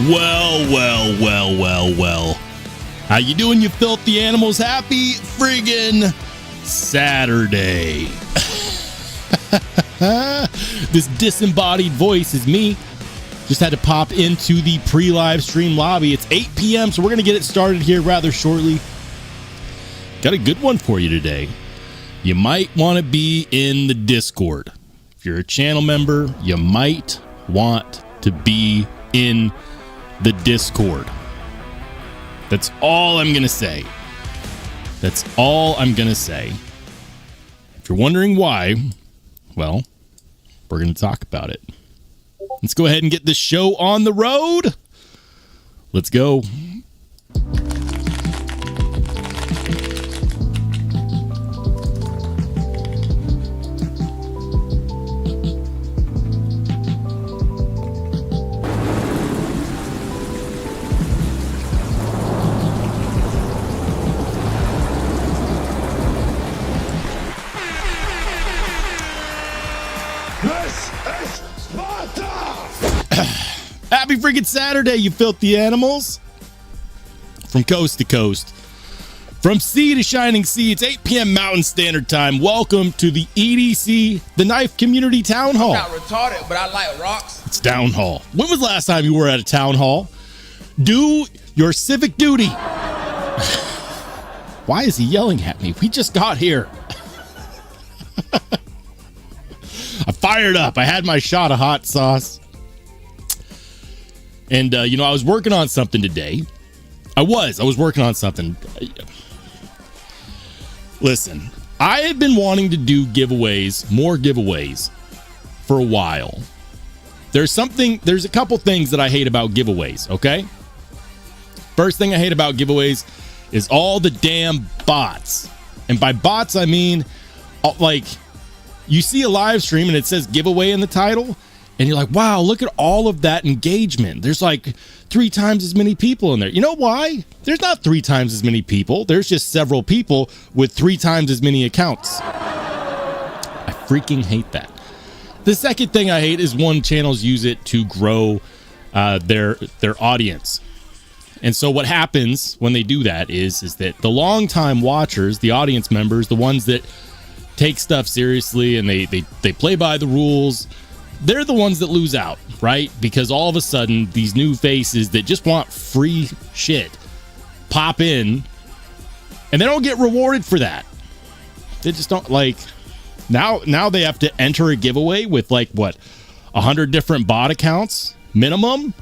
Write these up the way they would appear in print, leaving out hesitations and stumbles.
Well. How you doing, you filthy animals? Happy friggin' Saturday. This disembodied voice is me. Just had to pop into the pre-live stream lobby. It's 8 p.m., so we're going to get it started here rather shortly. Got a good one for you today. You might want to be in the Discord. If you're a channel member, you might want to be in the Discord. That's all I'm going to say. That's all I'm going to say. If you're wondering why, well, we're going to talk about it. Let's go ahead and get this show on the road. Let's go. Happy freaking Saturday, you filthy animals. From coast to coast, from sea to shining sea, it's 8 p.m. Mountain Standard Time. Welcome to the EDC, the Knife Community Town Hall. I'm not retarded, but I like rocks. It's Town Hall. When was the last time you were at a Town Hall? Do your civic duty. Why is he yelling at me? We just got here. I fired up. I had my shot of hot sauce. And, I was working on something today. I was working on something. Listen, I have been wanting to do more giveaways for a while. There's a couple things that I hate about giveaways, okay? First thing I hate about giveaways is all the damn bots. And by bots, I mean, like, you see a live stream and it says giveaway in the title. And you're like, wow, look at all of that engagement. There's like 3 times as many people in there. You know why? There's not 3 times as many people. There's just several people with 3 times as many accounts. I freaking hate that. The second thing I hate is when channels use it to grow their audience. And so what happens when they do that is that the longtime watchers, the audience members, the ones that take stuff seriously and they play by the rules, they're the ones that lose out, right? Because all of a sudden, these new faces that just want free shit pop in, and they don't get rewarded for that. They just don't, like, now they have to enter a giveaway with, like, what, 100 different bot accounts minimum,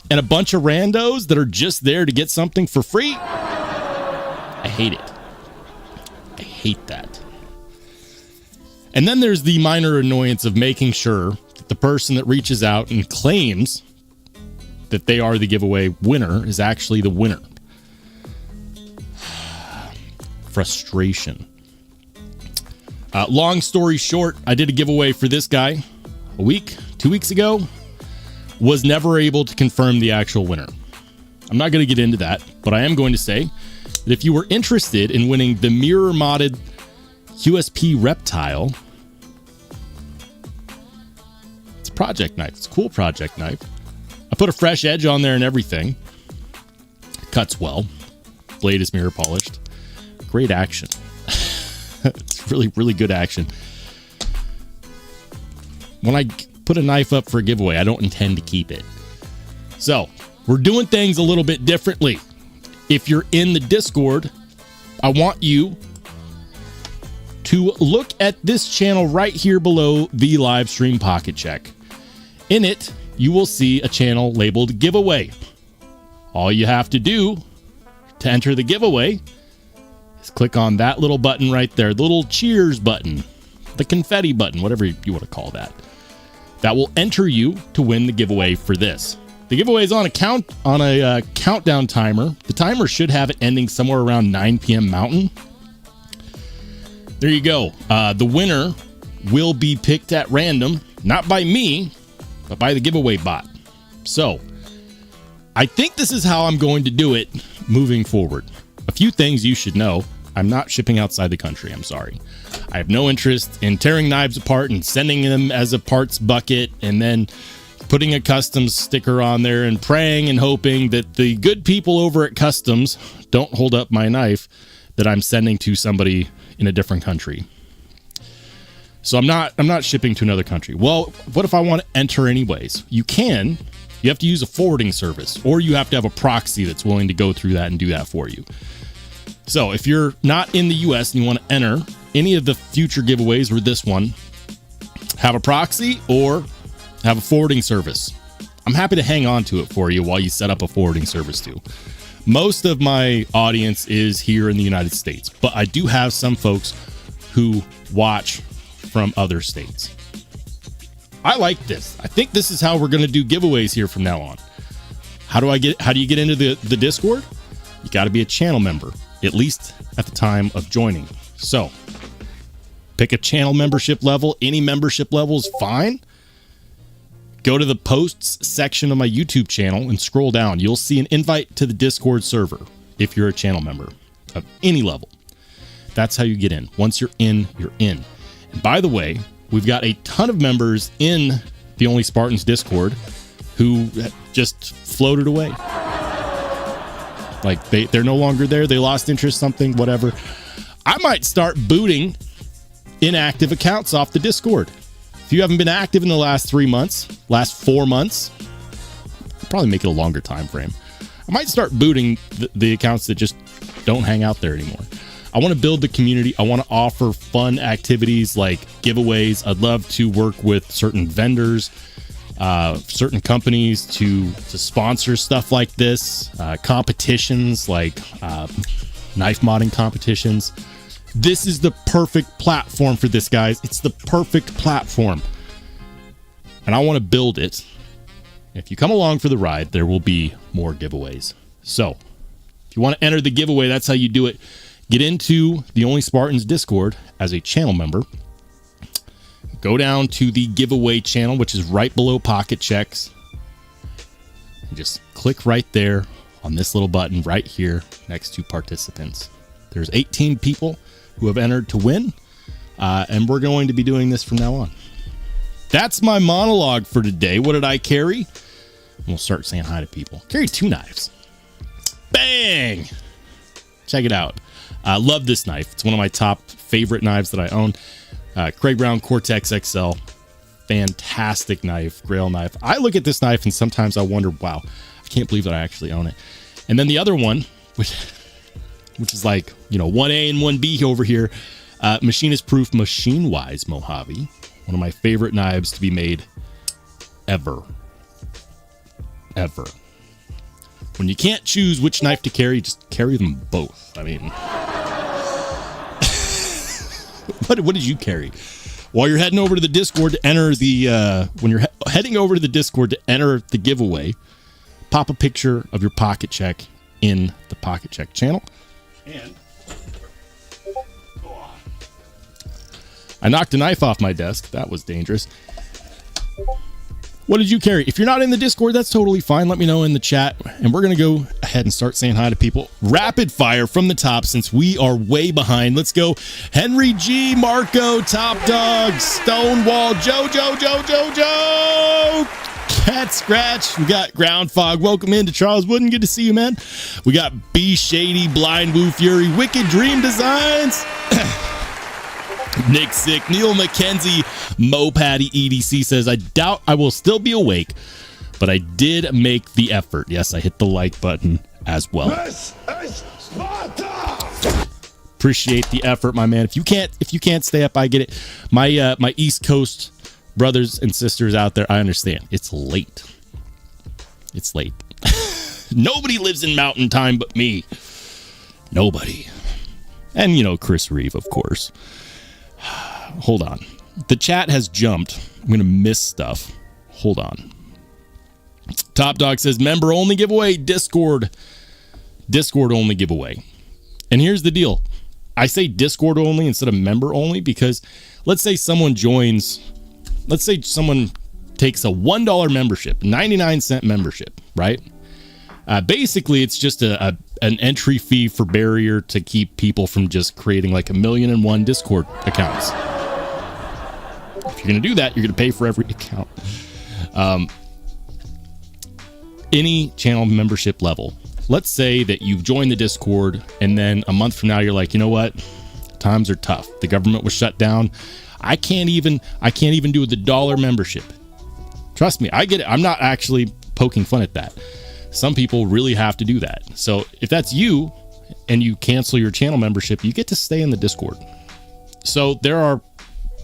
and a bunch of randos that are just there to get something for free. I hate it. I hate that. And then there's the minor annoyance of making sure that the person that reaches out and claims that they are the giveaway winner is actually the winner. Frustration. Long story short, I did a giveaway for this guy 2 weeks ago. Was never able to confirm the actual winner. I'm not going to get into that, but I am going to say that if you were interested in winning the mirror modded QSP reptile, it's a project knife. It's a cool project knife. I put a fresh edge on there and everything. It cuts well. Blade is mirror polished. Great action. It's really, really good action. When I put a knife up for a giveaway, I don't intend to keep it. So we're doing things a little bit differently. If you're in the Discord, I want you to look at this channel right here below the live stream pocket check. In it, you will see a channel labeled giveaway. All you have to do to enter the giveaway is click on that little button right there, the little cheers button, the confetti button, whatever you want to call that. That will enter you to win the giveaway for this. The giveaway is on a countdown timer. The timer should have it ending somewhere around 9 p.m. Mountain. There you go. The winner will be picked at random, not by me, but by the giveaway bot. So, I think this is how I'm going to do it moving forward. A few things you should know. I'm not shipping outside the country. I'm sorry. I have no interest in tearing knives apart and sending them as a parts bucket and then putting a customs sticker on there and praying and hoping that the good people over at customs don't hold up my knife that I'm sending to somebody in a different country. So I'm not shipping to another country. Well, what if I want to enter anyways? You can. You have to use a forwarding service, or you have to have a proxy that's willing to go through that and do that for you. So if you're not in the US and you want to enter any of the future giveaways or this one, have a proxy or have a forwarding service. I'm happy to hang on to it for you while you set up a forwarding service too. Most of my audience is here in the United States, but I do have some folks who watch from other states. I like this. I think this is how we're going to do giveaways here from now on. How do you get into the Discord? You got to be a channel member, at least at the time of joining. So pick a channel membership level. Any membership level is fine. Go to the posts section of my YouTube channel and scroll down. You'll see an invite to the Discord server if you're a channel member of any level. That's how you get in. Once you're in, you're in. And by the way, we've got a ton of members in the Only Spartans Discord who just floated away. Like they're no longer there. They lost interest, something, whatever. I might start booting inactive accounts off the Discord. If you haven't been active in the last 3 months, last 4 months, I'll probably make it a longer time frame. I might start booting the accounts that just don't hang out there anymore. I want to build the community. I want to offer fun activities like giveaways. I'd love to work with certain vendors, certain companies to sponsor stuff like this, competitions like knife modding competitions. This is the perfect platform for this, guys. It's the perfect platform. And I want to build it. If you come along for the ride, there will be more giveaways. So if you want to enter the giveaway, that's how you do it. Get into the Only Spartans Discord as a channel member. Go down to the giveaway channel, which is right below Pocket Checks. And just click right there on this little button right here next to participants. There's 18 people who have entered to win, and we're going to be doing this from now on. That's my monologue for today. What did I carry? We'll start saying hi to people. Carry 2 knives. Bang! Check it out. I love this knife. It's one of my top favorite knives that I own. Craig Brown Cortex XL. Fantastic knife, grail knife. I look at this knife and sometimes I wonder, wow, I can't believe that I actually own it. And then the other one, which is like, 1A and 1B over here, machinist proof machine wise Mojave. One of my favorite knives to be made ever. When you can't choose which knife to carry, just carry them both. I mean, what did you carry? While you're heading over to the Discord to enter the, when you're heading over to the Discord to enter the giveaway, pop a picture of your Pocket Check in the Pocket Check channel. And I knocked a knife off my desk. That was dangerous. What did you carry? If you're not in the Discord, that's totally fine. Let me know in the chat. And we're going to go ahead and start saying hi to people. Rapid fire from the top since we are way behind. Let's go. Henry G, Marco, Top Dog, Stonewall, Joe. Cat Scratch. We got Ground Fog. Welcome into Charles Wooden. Good to see you, man. We got B Shady, Blind Woo Fury, Wicked Dream Designs. Nick Sick, Neil McKenzie, Mo Patty EDC says, I doubt I will still be awake, but I did make the effort. Yes, I hit the like button as well. This is Sparta! Appreciate the effort, my man. If you can't stay up, I get it. My East Coast brothers and sisters out there, I understand. It's late. Nobody lives in mountain time but me. Nobody. And Chris Reeve, of course. Hold on. The chat has jumped. I'm going to miss stuff. Hold on. Top Dog says, member only giveaway, Discord only giveaway. And here's the deal. I say Discord only instead of member only because let's say someone takes a $1 membership, 99-cent membership, right? Basically, it's just an entry fee for barrier to keep people from just creating like 1,000,001 Discord accounts. If you're going to do that, you're going to pay for every account. any channel membership level. Let's say that you've joined the Discord and then a month from now you're like, you know what? Times are tough. The government was shut down. I can't even do the dollar membership. Trust me, I get it. I'm not actually poking fun at that. Some people really have to do that. So if that's you and you cancel your channel membership, you get to stay in the Discord. So there are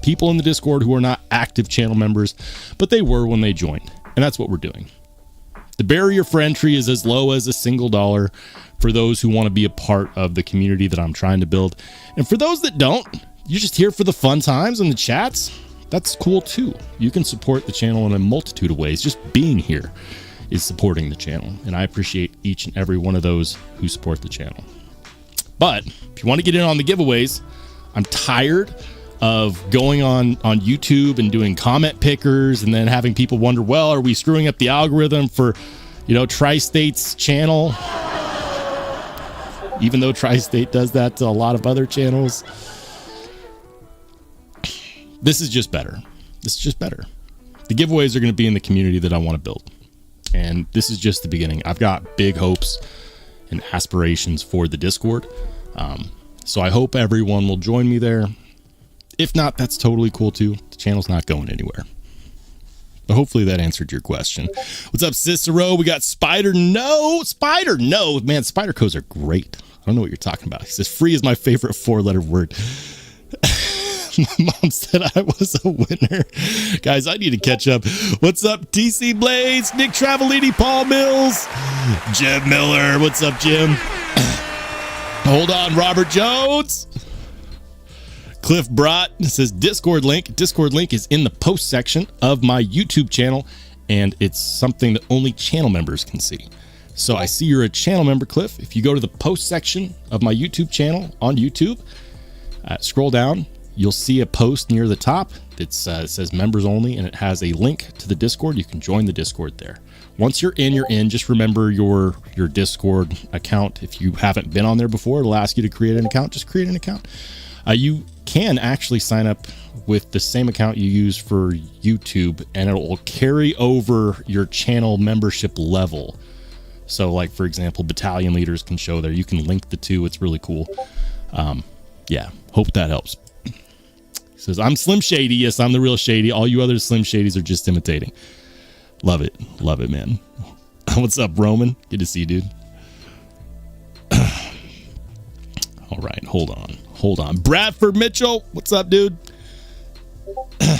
people in the Discord who are not active channel members, but they were when they joined. And that's what we're doing. The barrier for entry is as low as $1 for those who want to be a part of the community that I'm trying to build. And for those that don't, you're just here for the fun times and the chats. That's cool too. You can support the channel in a multitude of ways. Just being here is supporting the channel. And I appreciate each and every one of those who support the channel. But if you want to get in on the giveaways, I'm tired of going on YouTube and doing comment pickers and then having people wonder, well, are we screwing up the algorithm for, Tri-State's channel? Even though Tri-State does that to a lot of other channels. This is just better. This is just better. The giveaways are going to be in the community that I want to build. And this is just the beginning. I've got big hopes and aspirations for the Discord. So I hope everyone will join me there. If not, that's totally cool too. The channel's not going anywhere. But hopefully that answered your question. What's up, Cicero? We got Spider. No. Man, Spydercos are great. I don't know what you're talking about. He says, free is my favorite 4-letter word. My mom said I was a winner. Guys, I need to catch up. What's up, TC Blades, Nick Travellini, Paul Mills, Jim Miller. What's up, Jim? Hold on, Robert Jones. Cliff Brott says Discord link. Discord link is in the post section of my YouTube channel, and it's something that only channel members can see. So I see you're a channel member, Cliff. If you go to the post section of my YouTube channel on YouTube, scroll down, you'll see a post near the top that says members only, and it has a link to the Discord. You can join the Discord there. Once you're in, you're in. Just remember your Discord account. If you haven't been on there before, it'll ask you to create an account. Just create an account. You can actually sign up with the same account you use for YouTube, and it will carry over your channel membership level. So like, for example, battalion leaders can show there. You can link the two. It's really cool. Yeah, hope that helps. He says, I'm Slim Shady. Yes, I'm the real Shady. All you other Slim Shadys are just imitating. Love it. Love it, man. What's up, Roman? Good to see you, dude. All right, hold on. Bradford Mitchell, what's up, dude? He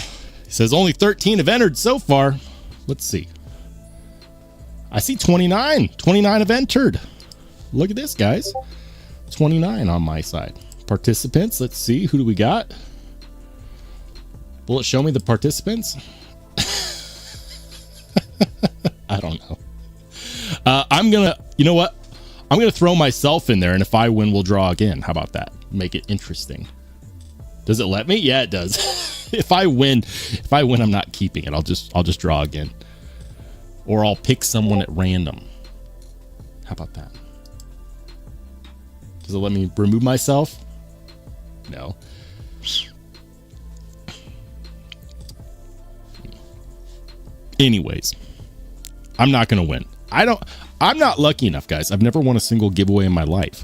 says only 13 have entered so far. Let's see. I see 29. 29 have entered. Look at this, guys. 29 on my side. Participants, let's see. Who do we got? Will it show me the participants? I don't know. You know what? I'm going to throw myself in there, and if I win, we'll draw again. How about that? Make it interesting. Does it let me? Yeah, it does. If I win, I'm not keeping it. I'll just draw again. Or I'll pick someone at random. How about that? Does it let me remove myself? No. Anyways, I'm not going to win. I'm not lucky enough, guys. I've never won a single giveaway in my life.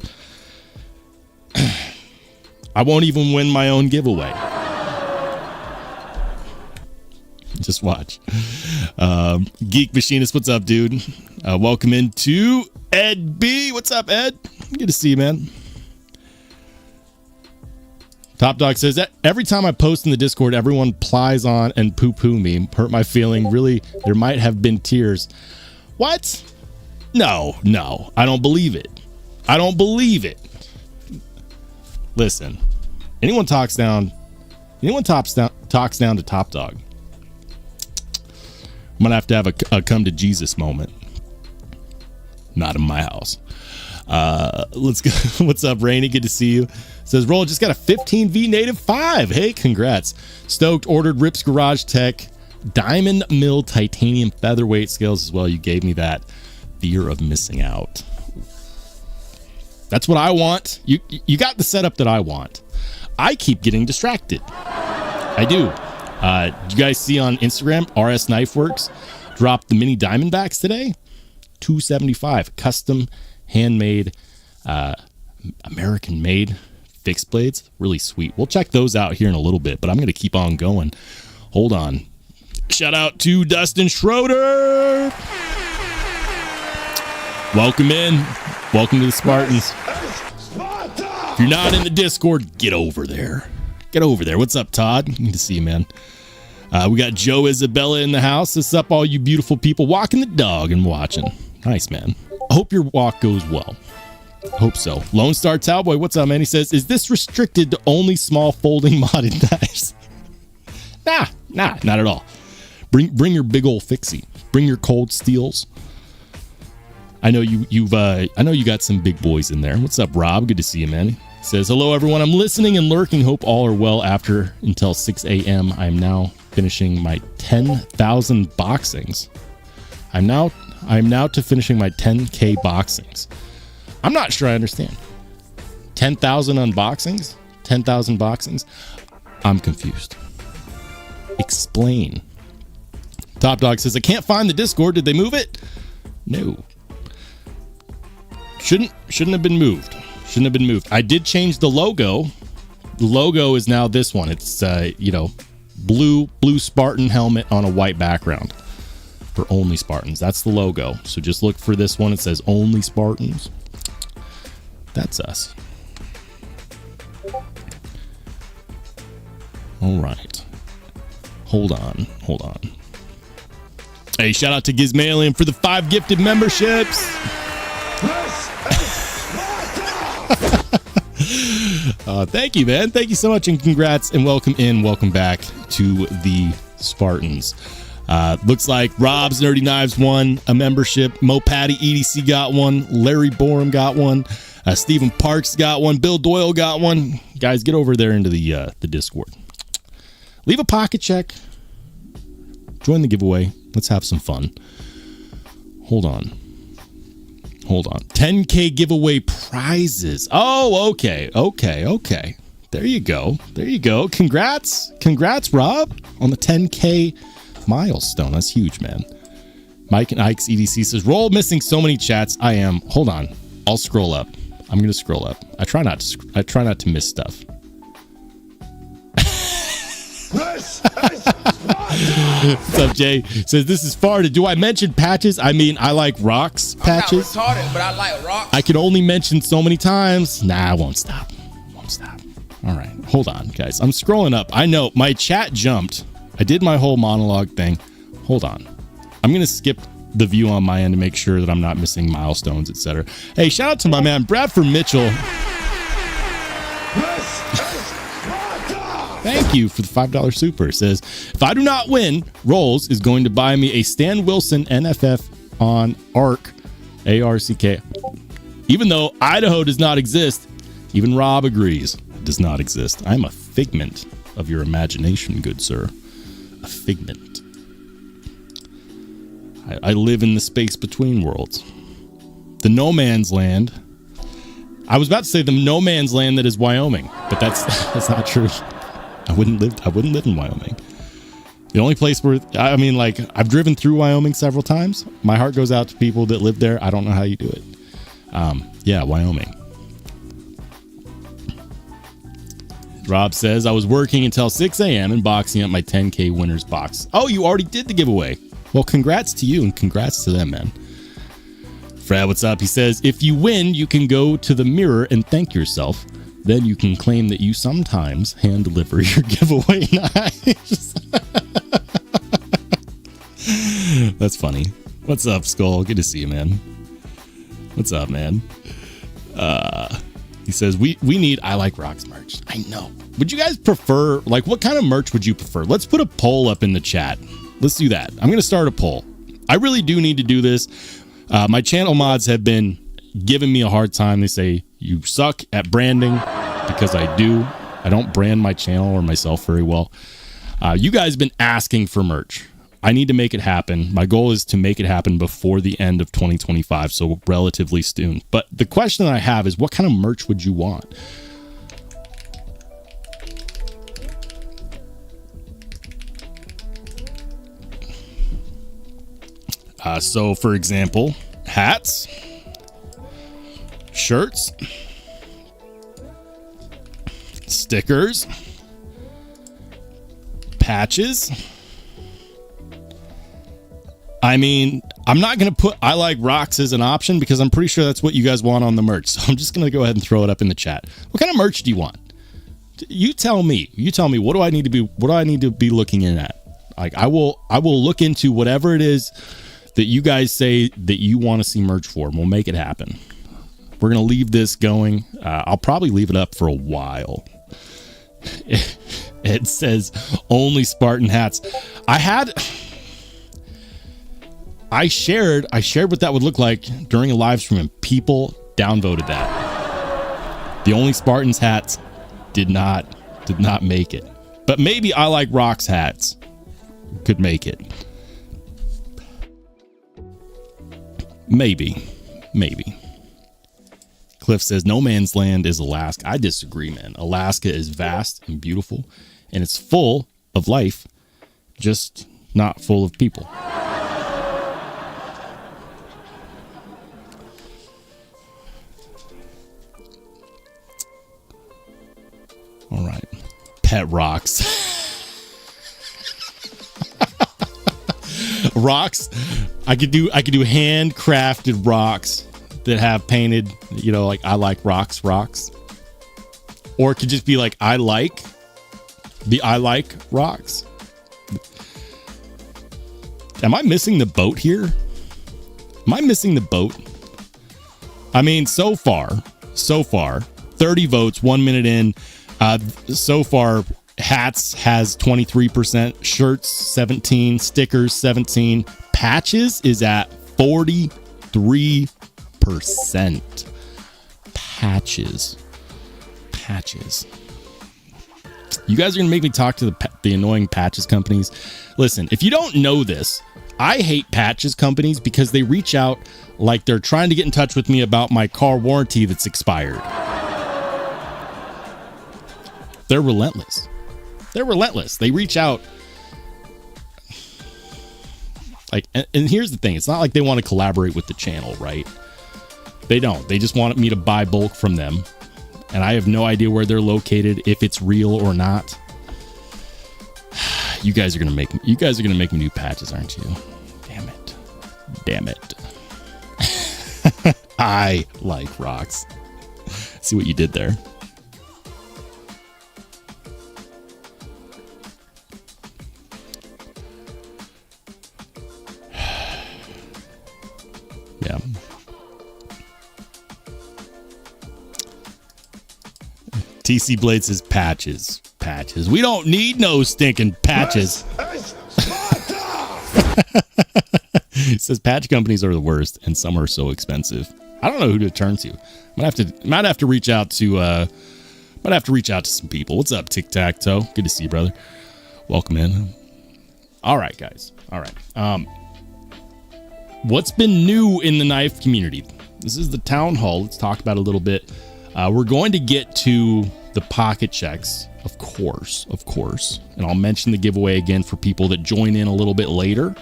I won't even win my own giveaway. Just watch. Geek Machinist, what's up, dude? Welcome into Ed B. What's up, Ed? Good to see you, man. Top Dog says that every time I post in the Discord, everyone plies on and poo-poo me. Hurt my feeling. Really, there might have been tears. What? No. I don't believe it. Listen, anyone talks down to Top Dog, I'm gonna have to have a come to Jesus moment. Not in my house. Let's go. What's up, Rainy? Good to see you. Says Roll just got a 15V native 5. Hey, congrats. Stoked. Ordered Rips Garage Tech diamond mill titanium featherweight scales as well. You gave me that fear of missing out. That's what I want. You got the setup that I want. I keep getting distracted. I do. Did you guys see on Instagram RS Knife Works dropped the mini Diamondbacks today? $275. Custom, handmade, American made fixed blades. Really sweet. We'll check those out here in a little bit, but I'm going to keep on going. Hold on. Shout out to Dustin Schroeder. Welcome in. Welcome to the Spartans. If you're not in the Discord, get over there. Get over there. What's up, Todd? Good to see you, man. We got Joe Isabella in the house. What's up, all you beautiful people walking the dog and watching? Nice, man. I hope your walk goes well. Hope so. Lone Star Cowboy, what's up, man? He says, is this restricted to only small folding modded knives? Nah, not at all. Bring your big old fixie. Bring your cold steels. I know you got some big boys in there. What's up, Rob? Good to see you, man. He says, hello, everyone. I'm listening and lurking. Hope all are well until 6 a.m. I'm now finishing my 10,000 boxings. I'm now to finishing my 10K boxings. I'm not sure I understand. 10,000 unboxings? 10,000 boxings? I'm confused. Explain. Top Dog says, I can't find the Discord. Did they move it? No. Shouldn't have been moved. Shouldn't have been moved. I did change the logo. The logo is now this one. It's blue Spartan helmet on a white background for only Spartans. That's the logo. So just look for this one. It says only Spartans. That's us. All right. Hold on. Hey, shout out to Gizmalian for the 5 gifted memberships. Thank you, man. Thank you so much, and congrats, and welcome back to the Spartans. Looks like Rob's Nerdy Knives won a membership. Mo Patty EDC got one. Larry Borum got one. Stephen Parks got one. Bill Doyle got one. Guys, get over there into the Discord. Leave a pocket check. Join the giveaway. Let's have some fun. Hold on. 10K giveaway prizes. Oh, okay. There you go. Congrats, Rob, on the 10K milestone. That's huge, man. Mike and Ike's EDC says, Roll missing so many chats. I am. Hold on. I'll scroll up. I'm going to scroll up. I try not to miss stuff. What's up, Jay? Says, this is Sparta. Do I mention patches? I mean, I like rocks patches. I'm not retarded, but I like rocks. I can only mention so many times. Nah, I won't stop. All right. Hold on, guys. I'm scrolling up. I know my chat jumped. I did my whole monologue thing. Hold on. I'm going to skip the view on my end to make sure that I'm not missing milestones, etc. Hey, shout out to my man, Bradford Mitchell. Thank you for the $5 super. It says, if I do not win, Rolls is going to buy me a Stan Wilson NFF on ARC, ARCK. Even though Idaho does not exist, even Rob agrees it does not exist. I'm a figment of your imagination, good sir. A figment. I live in the space between worlds. The no man's land. I was about to say the no man's land that is Wyoming, but that's not true. I wouldn't live in Wyoming. The only place where, I mean, like, I've driven through Wyoming several times. My heart goes out to people that live there. I don't know how you do it. Yeah, Wyoming. Rob says, I was working until 6 a.m. and boxing up my 10K winners box. Oh, you already did the giveaway. Well, congrats to you and congrats to them, man. Fred, what's up? He says, if you win, you can go to the mirror and thank yourself. Then you can claim that you sometimes hand deliver your giveaway knives. That's funny. What's up, Skull? Good to see you, man. What's up, man? He says, we need I Like Rocks merch. I know. Would you guys prefer, like, what kind of merch would you prefer? Let's put a poll up in the chat. Let's do that. I'm going to start a poll. I really do need to do this. My channel mods have been giving me a hard time. They say, you suck at branding, because I do. I don't brand my channel or myself very well. You guys have been asking for merch. I need to make it happen. My goal is to make it happen before the end of 2025, so relatively soon. But the question I have is, what kind of merch would you want? So, for example, hats, shirts, stickers, patches. I mean, I'm not going to put I like rocks as an option because I'm pretty sure that's what you guys want on the merch. So I'm just going to go ahead and throw it up in the chat. What kind of merch do you want? You tell me. You tell me. What do I need to be looking in at? Like I will look into whatever it is that you guys say that you want to see merch for, and we'll make it happen. We're going to leave this going. I'll probably leave it up for a while. It says only Spartan hats. I shared what that would look like during a live stream, and people downvoted that. The only Spartans hats did not make it. But maybe I like rocks hats could make it. Maybe. Cliff says no man's land is Alaska. I disagree, man. Alaska is vast and beautiful, and it's full of life, just not full of people. All right. Pet rocks. Rocks. I could do handcrafted rocks that have painted, like I like rocks. Or it could just be like I like rocks. Am I missing the boat here? Am I missing the boat? I mean, so far, 30 votes, 1 minute in. So far, hats has 23%, shirts 17, stickers 17, patches is at 43%. Patches. You guys are gonna make me talk to the annoying patches companies. Listen, if you don't know this, I hate patches companies because they reach out like they're trying to get in touch with me about my car warranty that's expired. They're relentless. They reach out. Like, and here's the thing. It's not like they want to collaborate with the channel, right? They don't. They just want me to buy bulk from them. And I have no idea where they're located, if it's real or not. You guys are going to make me new patches, aren't you? Damn it. I like rocks. See what you did there. Yeah. TC Blade says patches. We don't need no stinking patches. He says patch companies are the worst, and some are so expensive. I don't know who to turn to. Might have to reach out to some people. What's up, Tic Tac Toe? Good to see you, brother. Welcome in. All right, guys. All right. What's been new in the knife community? This is the town hall. Let's talk about it a little bit. We're going to get to the pocket checks, of course. And I'll mention the giveaway again for people that join in a little bit later.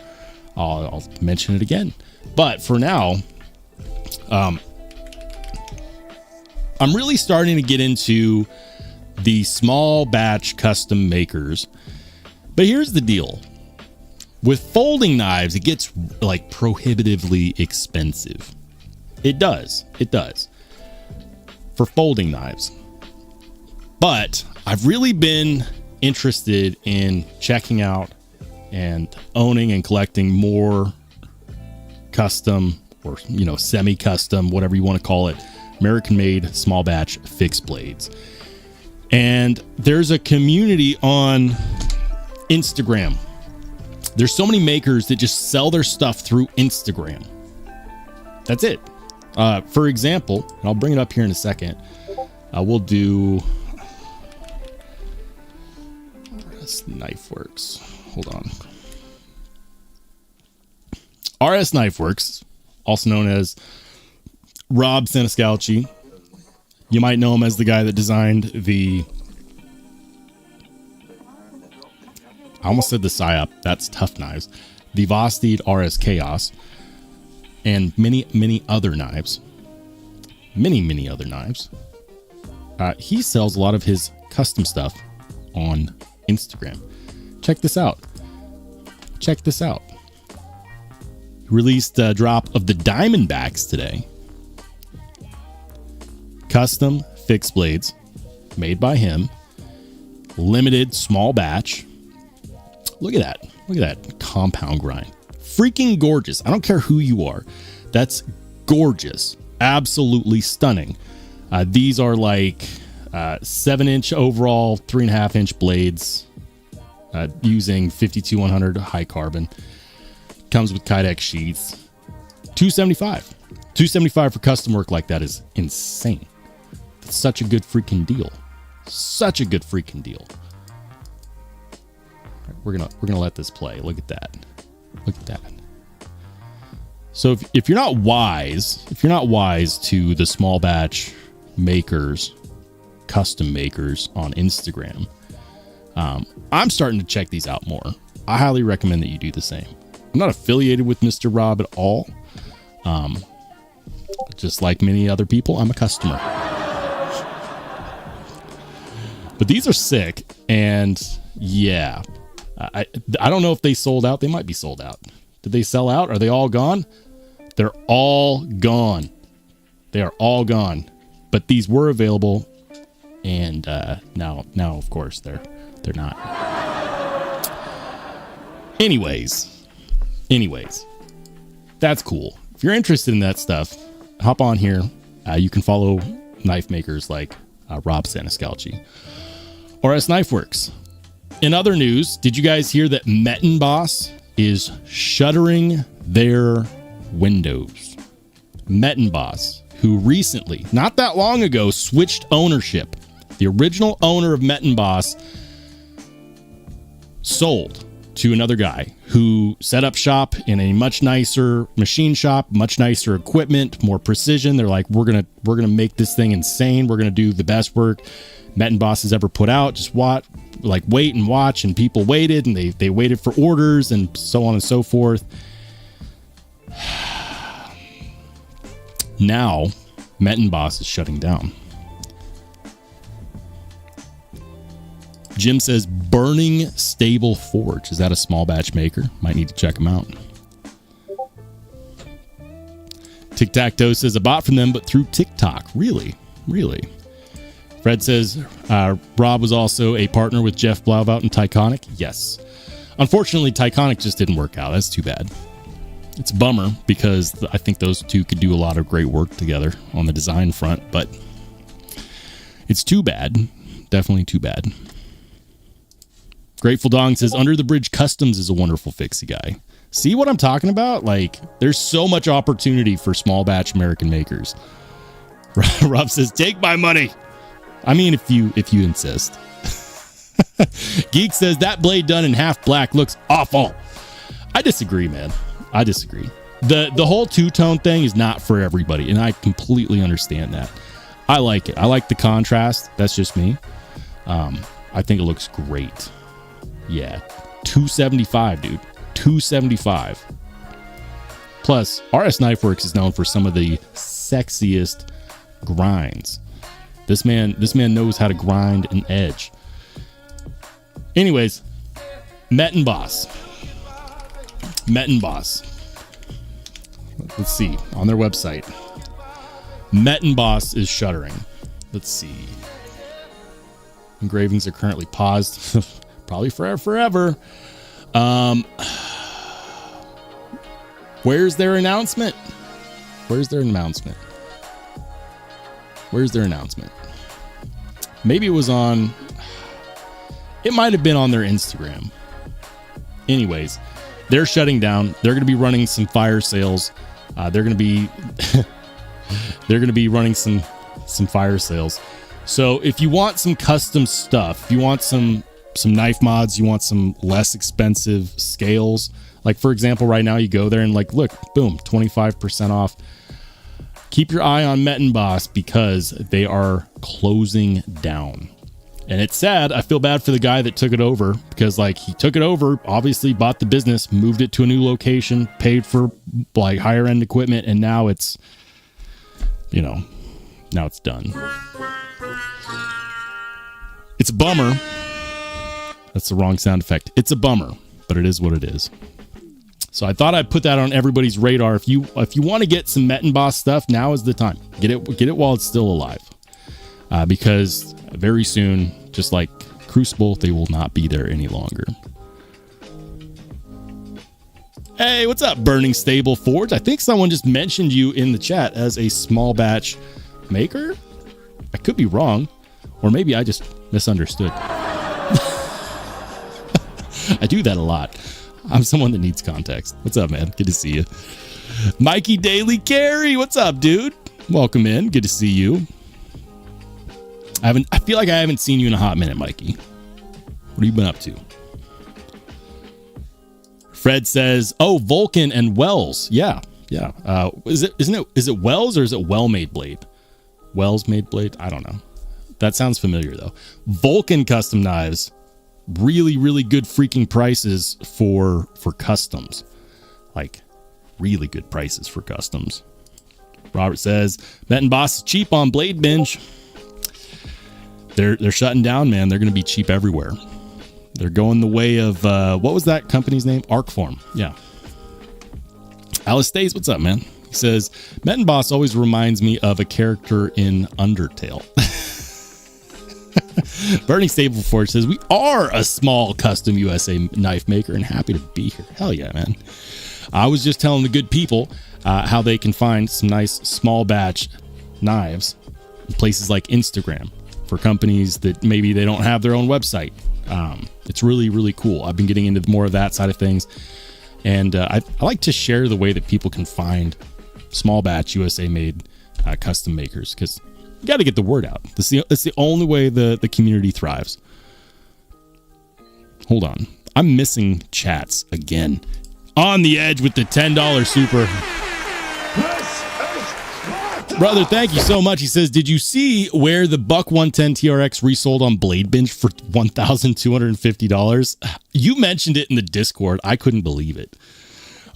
I'll mention it again. But for now, I'm really starting to get into the small batch custom makers. But here's the deal. With folding knives, it gets like prohibitively expensive. It does. For folding knives. But I've really been interested in checking out and owning and collecting more custom or, semi-custom, whatever you want to call it, American-made small batch fixed blades. And there's a community on Instagram. There's so many makers that just sell their stuff through Instagram. That's it. For example, and I'll bring it up here in a second. We'll do RS Knife Works. Hold on. RS Knife Works, also known as Rob Senescalchi. You might know him as the guy that designed the... I almost said the PSYOP. That's Tough Knives. The Vosteed RS Chaos. and many other knives. Many other knives. He sells a lot of his custom stuff on Instagram. Check this out. He released a drop of the Diamondbacks today. Custom fixed blades made by him. Limited small batch. Look at that compound grind. Freaking gorgeous. I don't care who you are. That's gorgeous. Absolutely stunning. These are like 7-inch overall, 3.5-inch blades using 52100 high carbon. Comes with Kydex sheaths. $275 for custom work like that is insane. That's such a good freaking deal. We're gonna let this play. Look at that. So if you're not wise to the small batch makers, custom makers on Instagram, I'm starting to check these out more. I highly recommend that you do the same. I'm not affiliated with Mr. Rob at all. Just like many other people, I'm a customer. But these are sick, and yeah, I don't know if they sold out. They might be sold out. Did they sell out? Are they all gone? They're all gone. They are all gone. But these were available, and now of course they're not. Anyways, that's cool. If you're interested in that stuff, hop on here. You can follow knife makers like Rob Saniscalchi or S Knife Works. In other news, did you guys hear that Mettenboss is shuttering their windows? Mettenboss, who recently, not that long ago, switched ownership. The original owner of Mettenboss sold to another guy who set up shop in a much nicer machine shop, much nicer equipment, more precision. They're like, we're gonna make this thing insane. We're gonna do the best work Mettenboss has ever put out. Just wait and watch. And people waited, and they waited for orders and so on and so forth. Now Mettenboss is shutting down. Jim says Burning Stable Forge. Is that a small batch maker? Might need to check them out. Tic Tac Toe says I bought from them, but through TikTok. Really? Fred says Rob was also a partner with Jeff Blauvout and Tyconic. Yes. Unfortunately, Tyconic just didn't work out. That's too bad. It's a bummer because I think those two could do a lot of great work together on the design front, but it's too bad. Definitely too bad. Grateful Dong says Under the Bridge Customs is a wonderful fixie guy. See what I'm talking about? Like, there's so much opportunity for small batch American makers. Rob says, take my money. I mean, if you insist. Geek says that blade done in half black looks awful. I disagree, man. I disagree. The whole two-tone thing is not for everybody, and I completely understand that. I like it. I like the contrast. That's just me. I think it looks great. Yeah. $275, dude. $275. Plus, RS Knife Works is known for some of the sexiest grinds. This man knows how to grind an edge. Anyways, Mettenboss. Let's see on their website. Mettenboss is shuttering. Let's see. Engravings are currently paused, probably forever. Where's their announcement? Maybe it was on. It might have been on their Instagram. Anyways, they're shutting down. They're going to be running some fire sales. They're going to be running some fire sales. So if you want some custom stuff, if you want some knife mods, you want some less expensive scales, like for example, right now you go there and like, look, boom, 25% off. Keep your eye on Mettenboss because they are closing down. And it's sad. I feel bad for the guy that took it over because like he took it over, obviously bought the business, moved it to a new location, paid for like higher end equipment. And now it's, you know, now it's done. It's a bummer. That's the wrong sound effect. It's a bummer, but it is what it is. So I thought I'd put that on everybody's radar. If you want to get some Mettenboss stuff, now is the time. Get it while it's still alive. Because very soon, just like Crucible, they will not be there any longer. Hey, what's up, Burning Stable Forge? I think someone just mentioned you in the chat as a small batch maker. I could be wrong, or maybe I just misunderstood. I do that a lot. I'm someone that needs context. What's up, man? Good to see you. Mikey Daily Carey, what's up, dude? Welcome in. Good to see you. I feel like I haven't seen you in a hot minute, Mikey. What have you been up to? Fred says, "Oh, Vulcan and Wells, yeah. Is it Wells or is it Well-Made Blade? Wells Made Blade? I don't know. That sounds familiar though. Vulcan custom knives, really, really good freaking prices for customs, like really good prices for customs." Robert says, "Mettenboss is cheap on Blade Binge." They're shutting down, man. They're going to be cheap everywhere. They're going the way of, what was that company's name? Arcform. Yeah. Alice Stays, what's up, man? He says, "Mettenboss always reminds me of a character in Undertale." Burning Stable Forge says, "We are a small custom USA knife maker and happy to be here." Hell yeah, man. I was just telling the good people how they can find some nice small batch knives in places like Instagram. For companies that maybe they don't have their own website. It's really, really cool. I've been getting into more of that side of things. And I like to share the way that people can find small batch USA made custom makers, because you got to get the word out. That's the only way the community thrives. Hold on. I'm missing chats again. On the Edge with the $10 super. Brother, thank you so much. He says, "Did you see where the Buck 110 TRX resold on Blade Binge for $1,250? You mentioned it in the Discord. I couldn't believe it.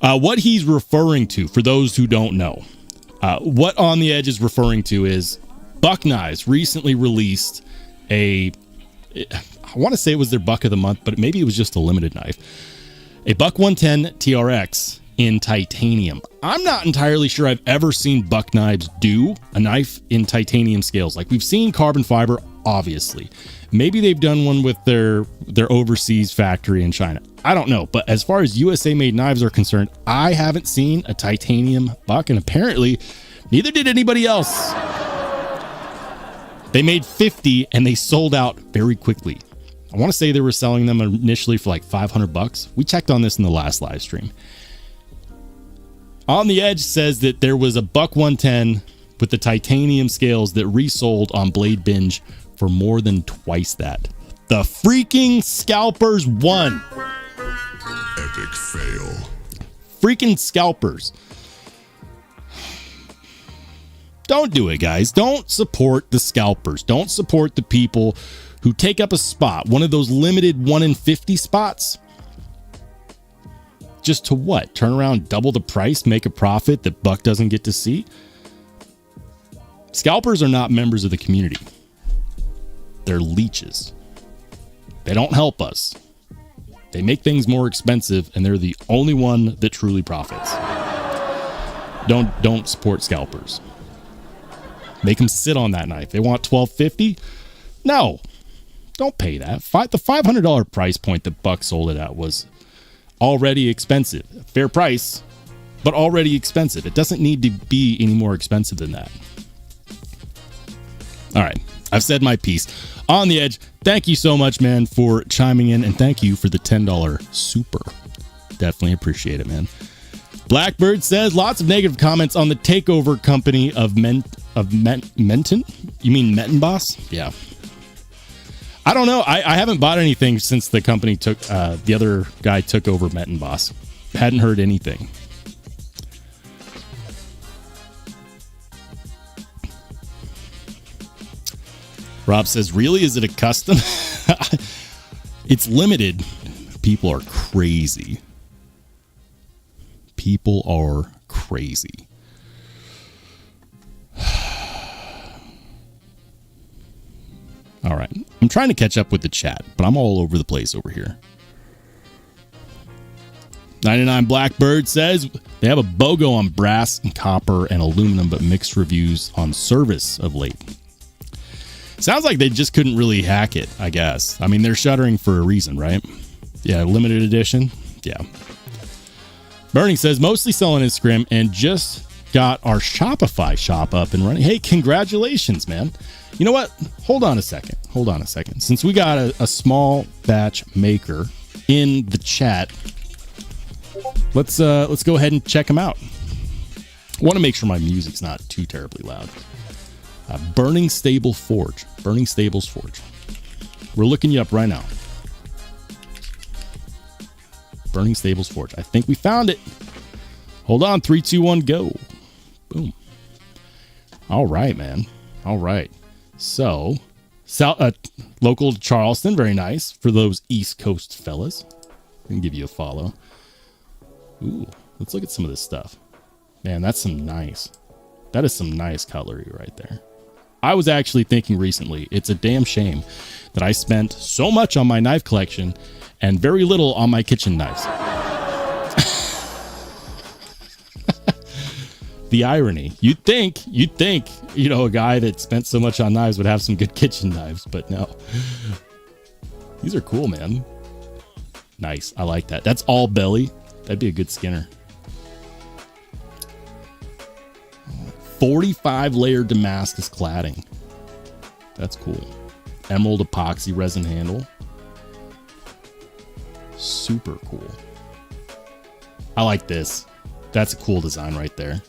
What he's referring to, for those who don't know, what On the Edge is referring to is Buck Knives recently released I want to say it was their Buck of the Month, but maybe it was just a limited knife. A Buck 110 TRX in titanium. I'm not entirely sure I've ever seen Buck Knives do a knife in titanium scales. Like, we've seen carbon fiber, obviously. Maybe they've done one with their overseas factory in China. I don't know. But as far as USA made knives are concerned, I haven't seen a titanium buck, and apparently neither did anybody else. They made 50 and they sold out very quickly. I want to say they were selling them initially for like $500. We checked on this in the last live stream. On the Edge says that there was a Buck 110 with the titanium scales that resold on Blade Binge for more than twice that. The freaking scalpers won. Epic fail. Freaking scalpers. Don't do it, guys. Don't support the scalpers. Don't support the people who take up a spot, one of those limited 1 in 50 spots. Just to what? Turn around, double the price, make a profit that Buck doesn't get to see? Scalpers are not members of the community. They're leeches. They don't help us. They make things more expensive, and they're the only one that truly profits. Don't support scalpers. Make them sit on that knife. They want $12.50? No. Don't pay that. The $500 price point that Buck sold it at was already expensive. Fair price, but already expensive. It doesn't need to be any more expensive than that. All right, I've said my piece. On the Edge, thank you so much, man, for chiming in, and thank you for the $10 super. Definitely appreciate it, man. Blackbird says, lots of negative comments on the takeover company of Menton? You mean Mettenboss? Yeah. I don't know. I haven't bought anything since the company took, the other guy took over Mettenboss. Hadn't heard anything. Rob says, really? Is it a custom? It's limited. People are crazy. People are crazy. All right. I'm trying to catch up with the chat, but I'm all over the place over here. 99 Blackbird says they have a BOGO on brass and copper and aluminum, but mixed reviews on service of late. Sounds like they just couldn't really hack it, I guess. I mean, they're shuttering for a reason, right? Yeah, limited edition. Yeah. Bernie says mostly sell on Instagram and just got our Shopify shop up and running. Hey, congratulations, man. You know what? Hold on a second. Since we got a small batch maker in the chat, let's go ahead and check them out. I want to make sure my music's not too terribly loud. Burning Stables Forge. We're looking you up right now. Burning Stables Forge. I think we found it. Hold on. 3, 2, 1, go. Boom. All right, man. All right. So, local Charleston. Very nice for those East Coast fellas. I can give you a follow. Ooh, let's look at some of this stuff. Man, that is some nice cutlery right there. I was actually thinking recently, it's a damn shame that I spent so much on my knife collection and very little on my kitchen knives. The irony. You'd think, a guy that spent so much on knives would have some good kitchen knives, but no. These are cool, man. Nice. I like that. That's all belly. That'd be a good Skinner. 45 layer Damascus cladding. That's cool. Emerald epoxy resin handle. Super cool. I like this. That's a cool design right there.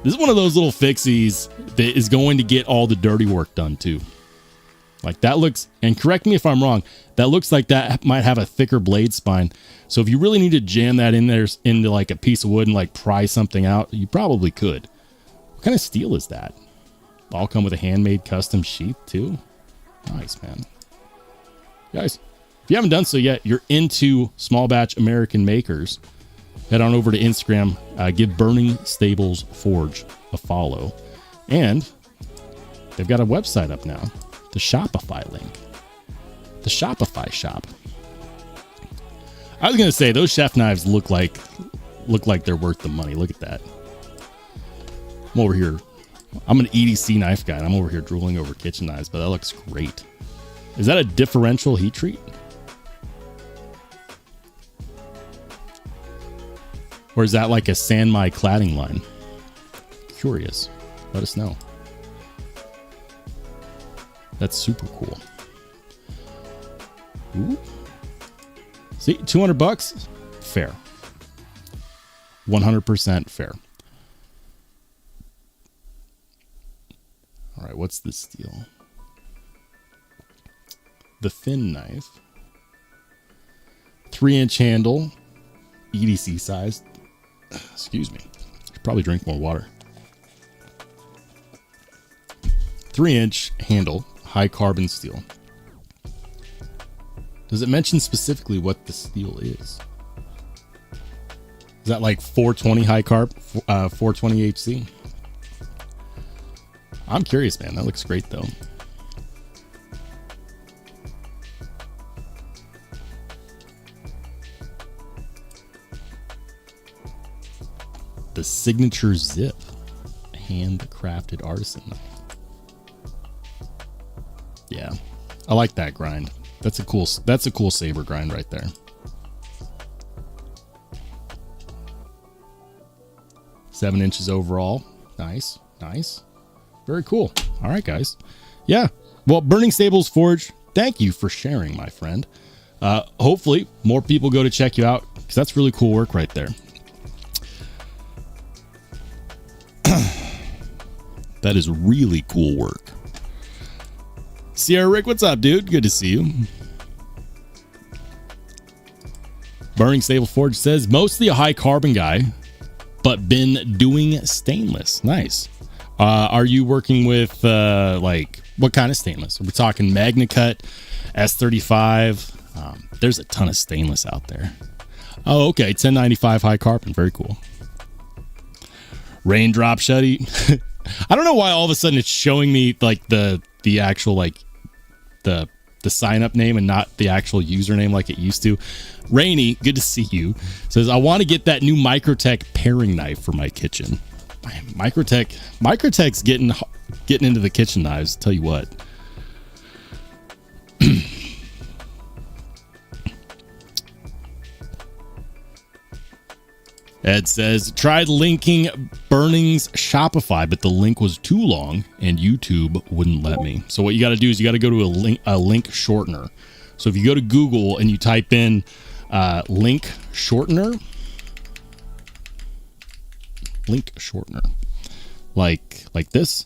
This is one of those little fixies that is going to get all the dirty work done too. Like that looks, and correct me if I'm wrong, that looks like that might have a thicker blade spine. So if you really need to jam that in there into like a piece of wood and like pry something out, you probably could. What kind of steel is that? All come with a handmade custom sheath too. Nice, man. Guys, if you haven't done so yet, you're into small batch American makers. Head on over to Instagram, give Burning Stables Forge a follow. And they've got a website up now. The Shopify link. The Shopify shop. I was going to say, those chef knives look like they're worth the money. Look at that. I'm over here. I'm an EDC knife guy, and I'm over here drooling over kitchen knives, but that looks great. Is that a differential heat treat? Or is that like a Sanmai cladding line? Curious. Let us know. That's super cool. Ooh. See, $200? Fair. 100% fair. All right, what's this steel? The thin knife. 3-inch handle. EDC size. Excuse me. Should probably drink more water. 3-inch handle. High carbon steel. Does it mention specifically what the steel is? Is that like 420 high carb, 420 HC? I'm curious, man. That looks great, though. The signature zip, handcrafted artisan knife. Yeah, I like that grind. That's a cool saber grind right there. 7 inches overall. Nice. Very cool. All right, guys. Yeah. Well, Burning Stables Forge, thank you for sharing, my friend. Hopefully more people go to check you out, because that's really cool work right there. That is really cool work. Sierra Rick, what's up, dude? Good to see you. Burning Stable Forge says, mostly a high carbon guy, but been doing stainless. Nice. Are you working with like What kind of stainless? Are we talking MagnaCut, S35? There's a ton of stainless out there. Oh, okay. 1095 high carbon. Very cool. Raindrop Shutty. I don't know why all of a sudden it's showing me like the actual like the sign up name and not the actual username like it used to. Rainy, good to see you. Says, I want to get that new microtech paring knife for my kitchen. Man, microtech's getting into the kitchen knives, tell you what. Ed says, tried linking Burning's Shopify, but the link was too long and YouTube wouldn't let me. So what you got to do is you got to go to a link shortener. So if you go to Google and you type in link shortener, like this,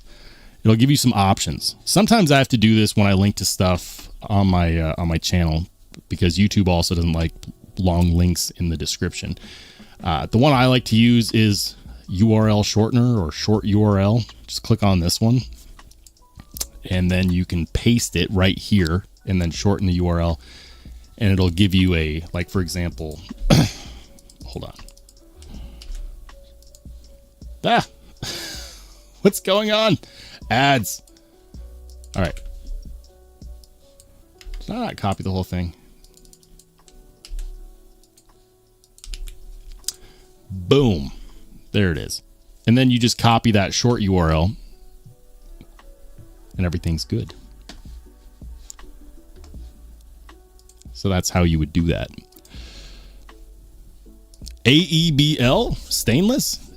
it'll give you some options. Sometimes I have to do this when I link to stuff on my channel because YouTube also doesn't like long links in the description. The one I like to use is URL shortener or short URL. Just click on this one and then you can paste it right here and then shorten the URL and it'll give you a, like for example, hold on. What's going on? Ads. All right. Did I not copy the whole thing? Boom. There it is. And then you just copy that short URL and everything's good. So that's how you would do that. AEBL stainless.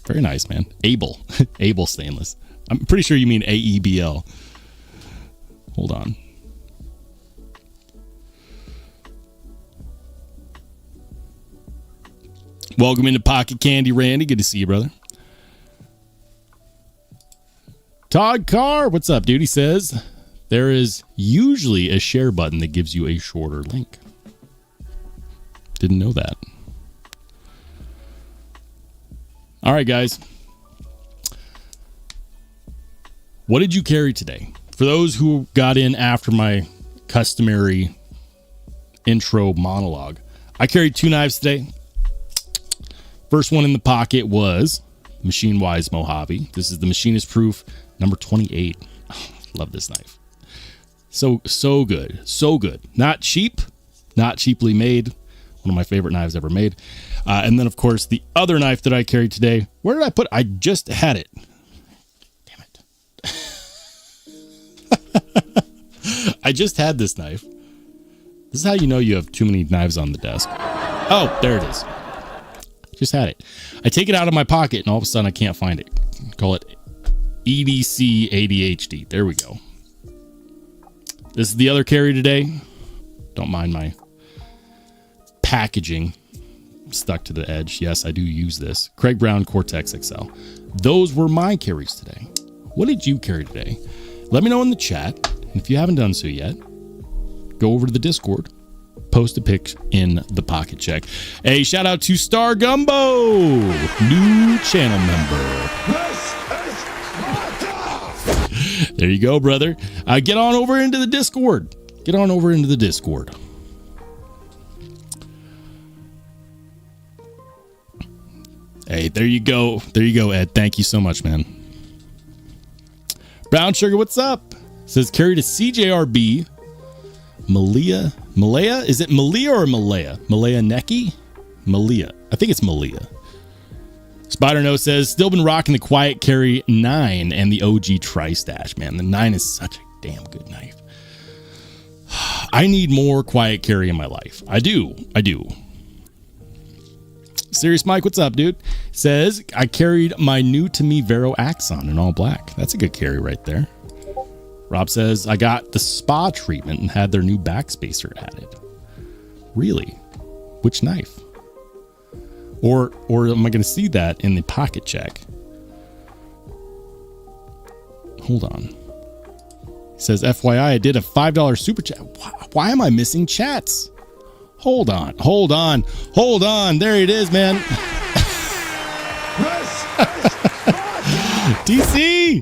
Very nice, man. Able. Able stainless. I'm pretty sure you mean AEBL. Hold on. Welcome into Pocket Candy, Randy. Good to see you, brother. Todd Carr, what's up, dude? He says there is usually a share button that gives you a shorter link. Didn't know that. All right, guys. What did you carry today? For those who got in after my customary intro monologue, I carried 2 knives today. First one in the pocket was Machine Wise Mojave. This is the Machinist Proof number 28. Oh, love this knife. So good. So good. Not cheap. Not cheaply made. One of my favorite knives ever made. And then, of course, the other knife that I carried today. Where did I put it? I just had it. Damn it. I just had this knife. This is how you know you have too many knives on the desk. Oh, there it is. Just had it. I take it out of my pocket and all of a sudden I can't find it. Call it EDC ADHD. There we go. This is the other carry today. Don't mind my packaging stuck to the edge. Yes, I do use this. Craig Brown Cortex XL. Those were my carries today. What did you carry today? Let me know in the chat. And if you haven't done so yet, go over to the Discord. Post a pic in the pocket check. Hey, shout out to Star Gumbo, new channel member. There you go, brother. Get on over into the Discord. Get on over into the Discord. Hey, there you go. There you go, Ed. Thank you so much, man. Brown Sugar, what's up? Says carried a CJRB. Malaya? Is it Malia or Malaya? Malaya Neki? Malia. I think it's Malia. Spyderco says, still been rocking the Quiet Carry 9 and the OG Tri-Stash, man. The 9 is such a damn good knife. I need more Quiet Carry in my life. I do. Serious Mike, what's up, dude? Says, I carried my new to me Vero Axon in all black. That's a good carry right there. Rob says, I got the spa treatment and had their new backspacer added. Really? Which knife? Or am I going to see that in the pocket check? Hold on. He says, FYI, I did a $5 super chat. Why am I missing chats? Hold on. There it is, man. TC,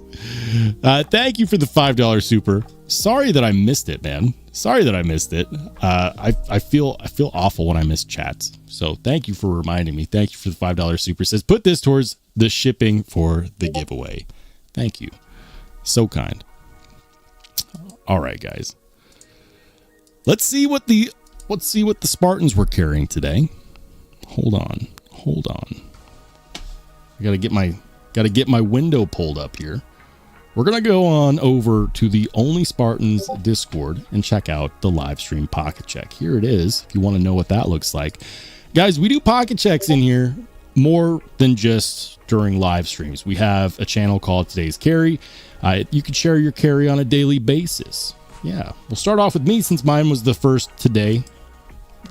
thank you for the $5 super. Sorry that I missed it, man. Sorry that I missed it. I feel awful when I miss chats. So thank you for reminding me. Thank you for the $5 super. Says put this towards the shipping for the giveaway. Thank you. So kind. All right, guys. Let's see what the Spartans were carrying today. Hold on. I gotta get my window pulled up here. We're gonna go on over to the Only Spartans Discord and check out the live stream pocket check. Here it is. If you want to know what that looks like, guys, we do pocket checks in here more than just during live streams. We have a channel called Today's Carry. You can share your carry on a daily basis. Yeah, we'll start off with me since mine was the first today.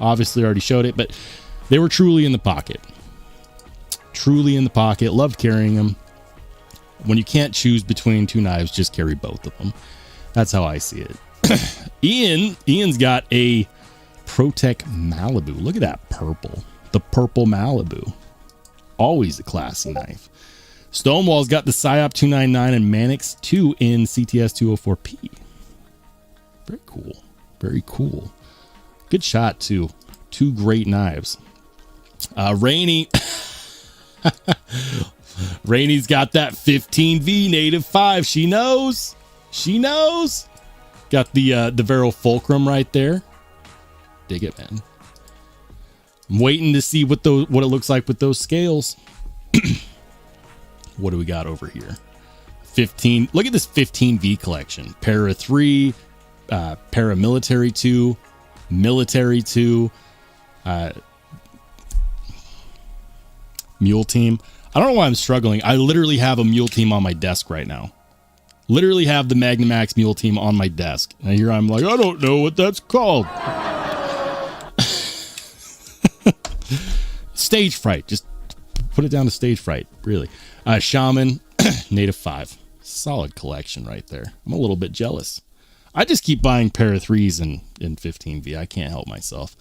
Obviously, I already showed it, but they were truly in the pocket. Truly in the pocket. Loved carrying them. When you can't choose between two knives, just carry both of them. That's how I see it. Ian's got a ProTech Malibu. Look at that purple. The purple Malibu. Always a classy knife. Stonewall's got the Psyop 299 and Manix 2 in CTS 204P. Very cool. Very cool. Good shot, too. Two great knives. Rainy. Rainy's got that 15V native 5. She knows. Got the Vero Fulcrum right there. Dig it, man. I'm waiting to see what it looks like with those scales. What do we got over here? 15. Look at this 15V collection. Para 3, paramilitary 2, military 2, mule team. I don't know why I'm struggling. I literally have a mule team on my desk right now. Literally have the Magnamax mule team on my desk. And here I'm like, I don't know what that's called. Stage fright. Just put it down to stage fright. Really. Shaman, native 5. Solid collection right there. I'm a little bit jealous. I just keep buying Para 3s in 15V. I can't help myself.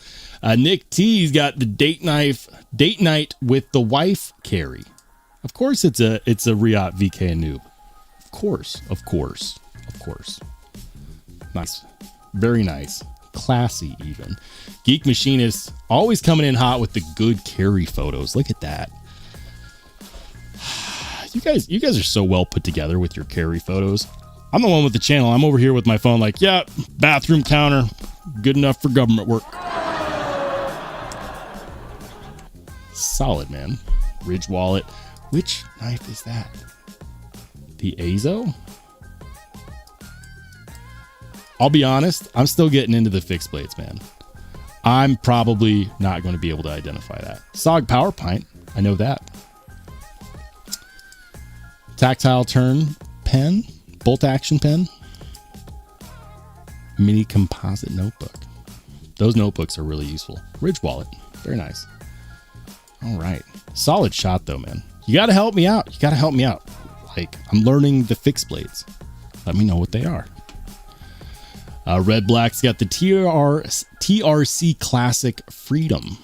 Nick T's got the date night with the wife carry. Of course it's a Riot VK noob. Of course. Nice. Very nice. Classy even. Geek Machinist always coming in hot with the good carry photos. Look at that. You guys are so well put together with your carry photos. I'm the one with the channel. I'm over here with my phone like, yeah, bathroom counter. Good enough for government work. Solid, man. Ridge wallet. Which knife is that? The Azo? I'll be honest, I'm still getting into the fixed blades, man. I'm probably not going to be able to identify that. SOG Power Pint. I know that. Tactile turn pen. Bolt action pen. Mini composite notebook. Those notebooks are really useful. Ridge wallet. Very nice. All right. Solid shot though, man. You got to help me out. Like, I'm learning the fixed blades. Let me know what they are. Red Black's got the TRC Classic Freedom.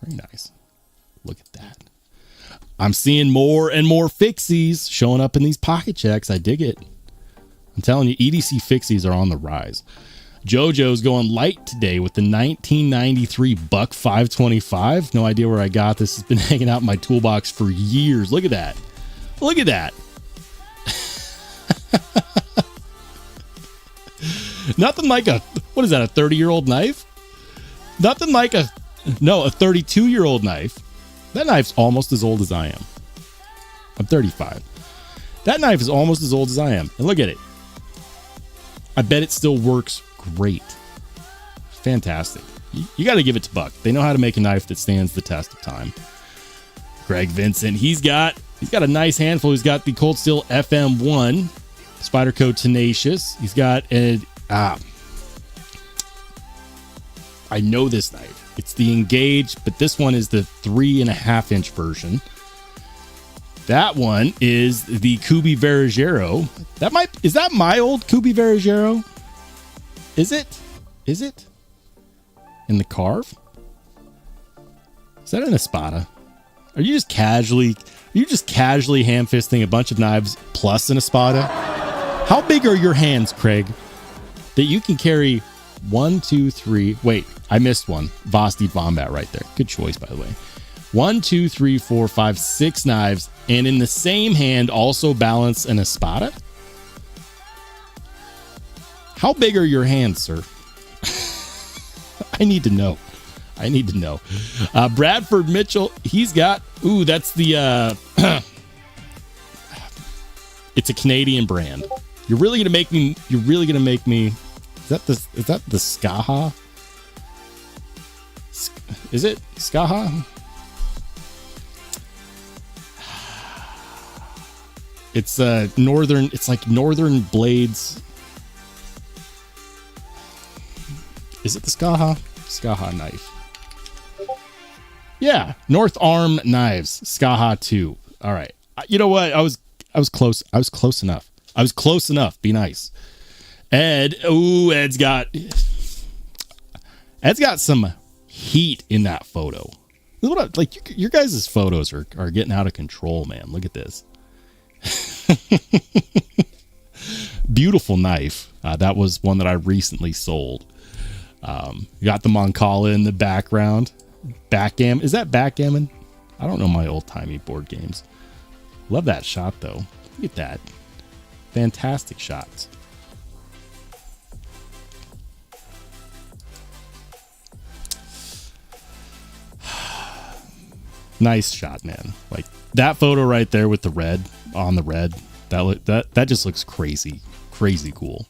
Very nice. Look at that. I'm seeing more and more fixies showing up in these pocket checks. I dig it. I'm telling you, EDC fixies are on the rise. JoJo's going light today with the 1993 Buck 525. No idea where I got this. It's been hanging out in my toolbox for years. Look at that. Look at that. Nothing like a 30-year-old knife? Nothing like a 32-year-old knife. That knife's almost as old as I am. I'm 35. That knife is almost as old as I am. And look at it. I bet it still works great. Fantastic. You got to give it to Buck. They know how to make a knife that stands the test of time. Greg Vincent, he's got a nice handful. He's got the Cold Steel FM1, Spyderco Tenacious. He's got I know this knife. It's the Engage, but this one is the 3.5-inch version. That one is the Kubi Veragero. Is that my old Kubi Veragero? Is it? In the carve? Is that an Espada? Are you just casually ham-fisting a bunch of knives plus an espada? How big are your hands, Craig, that you can carry 1, 2, 3... Wait, I missed one. Vosti Vombat right there. Good choice, by the way. 1, 2, 3, 4, 5, 6 knives, and in the same hand also balance an espada? How big are your hands, sir? I need to know. Bradford Mitchell, he's got, that's the, it's a Canadian brand. You're really going to make me, is that the Skaha? Is it Skaha? It's like Northern Blades. Is it the Skaha? Skaha knife. Yeah, North Arm Knives, Skaha 2. All right. You know what? I was close. I was close enough. Be nice. Ed, Ed's got some heat in that photo. Like your guys' photos are getting out of control, man. Look at this. Beautiful knife. That was one that I recently sold. You got the Moncala in the background. Backgammon. Is that backgammon? I don't know my old-timey board games. Love that shot, though. Look at that. Fantastic shots. Nice shot, man. Like that photo right there with the red on the red. That just looks crazy cool.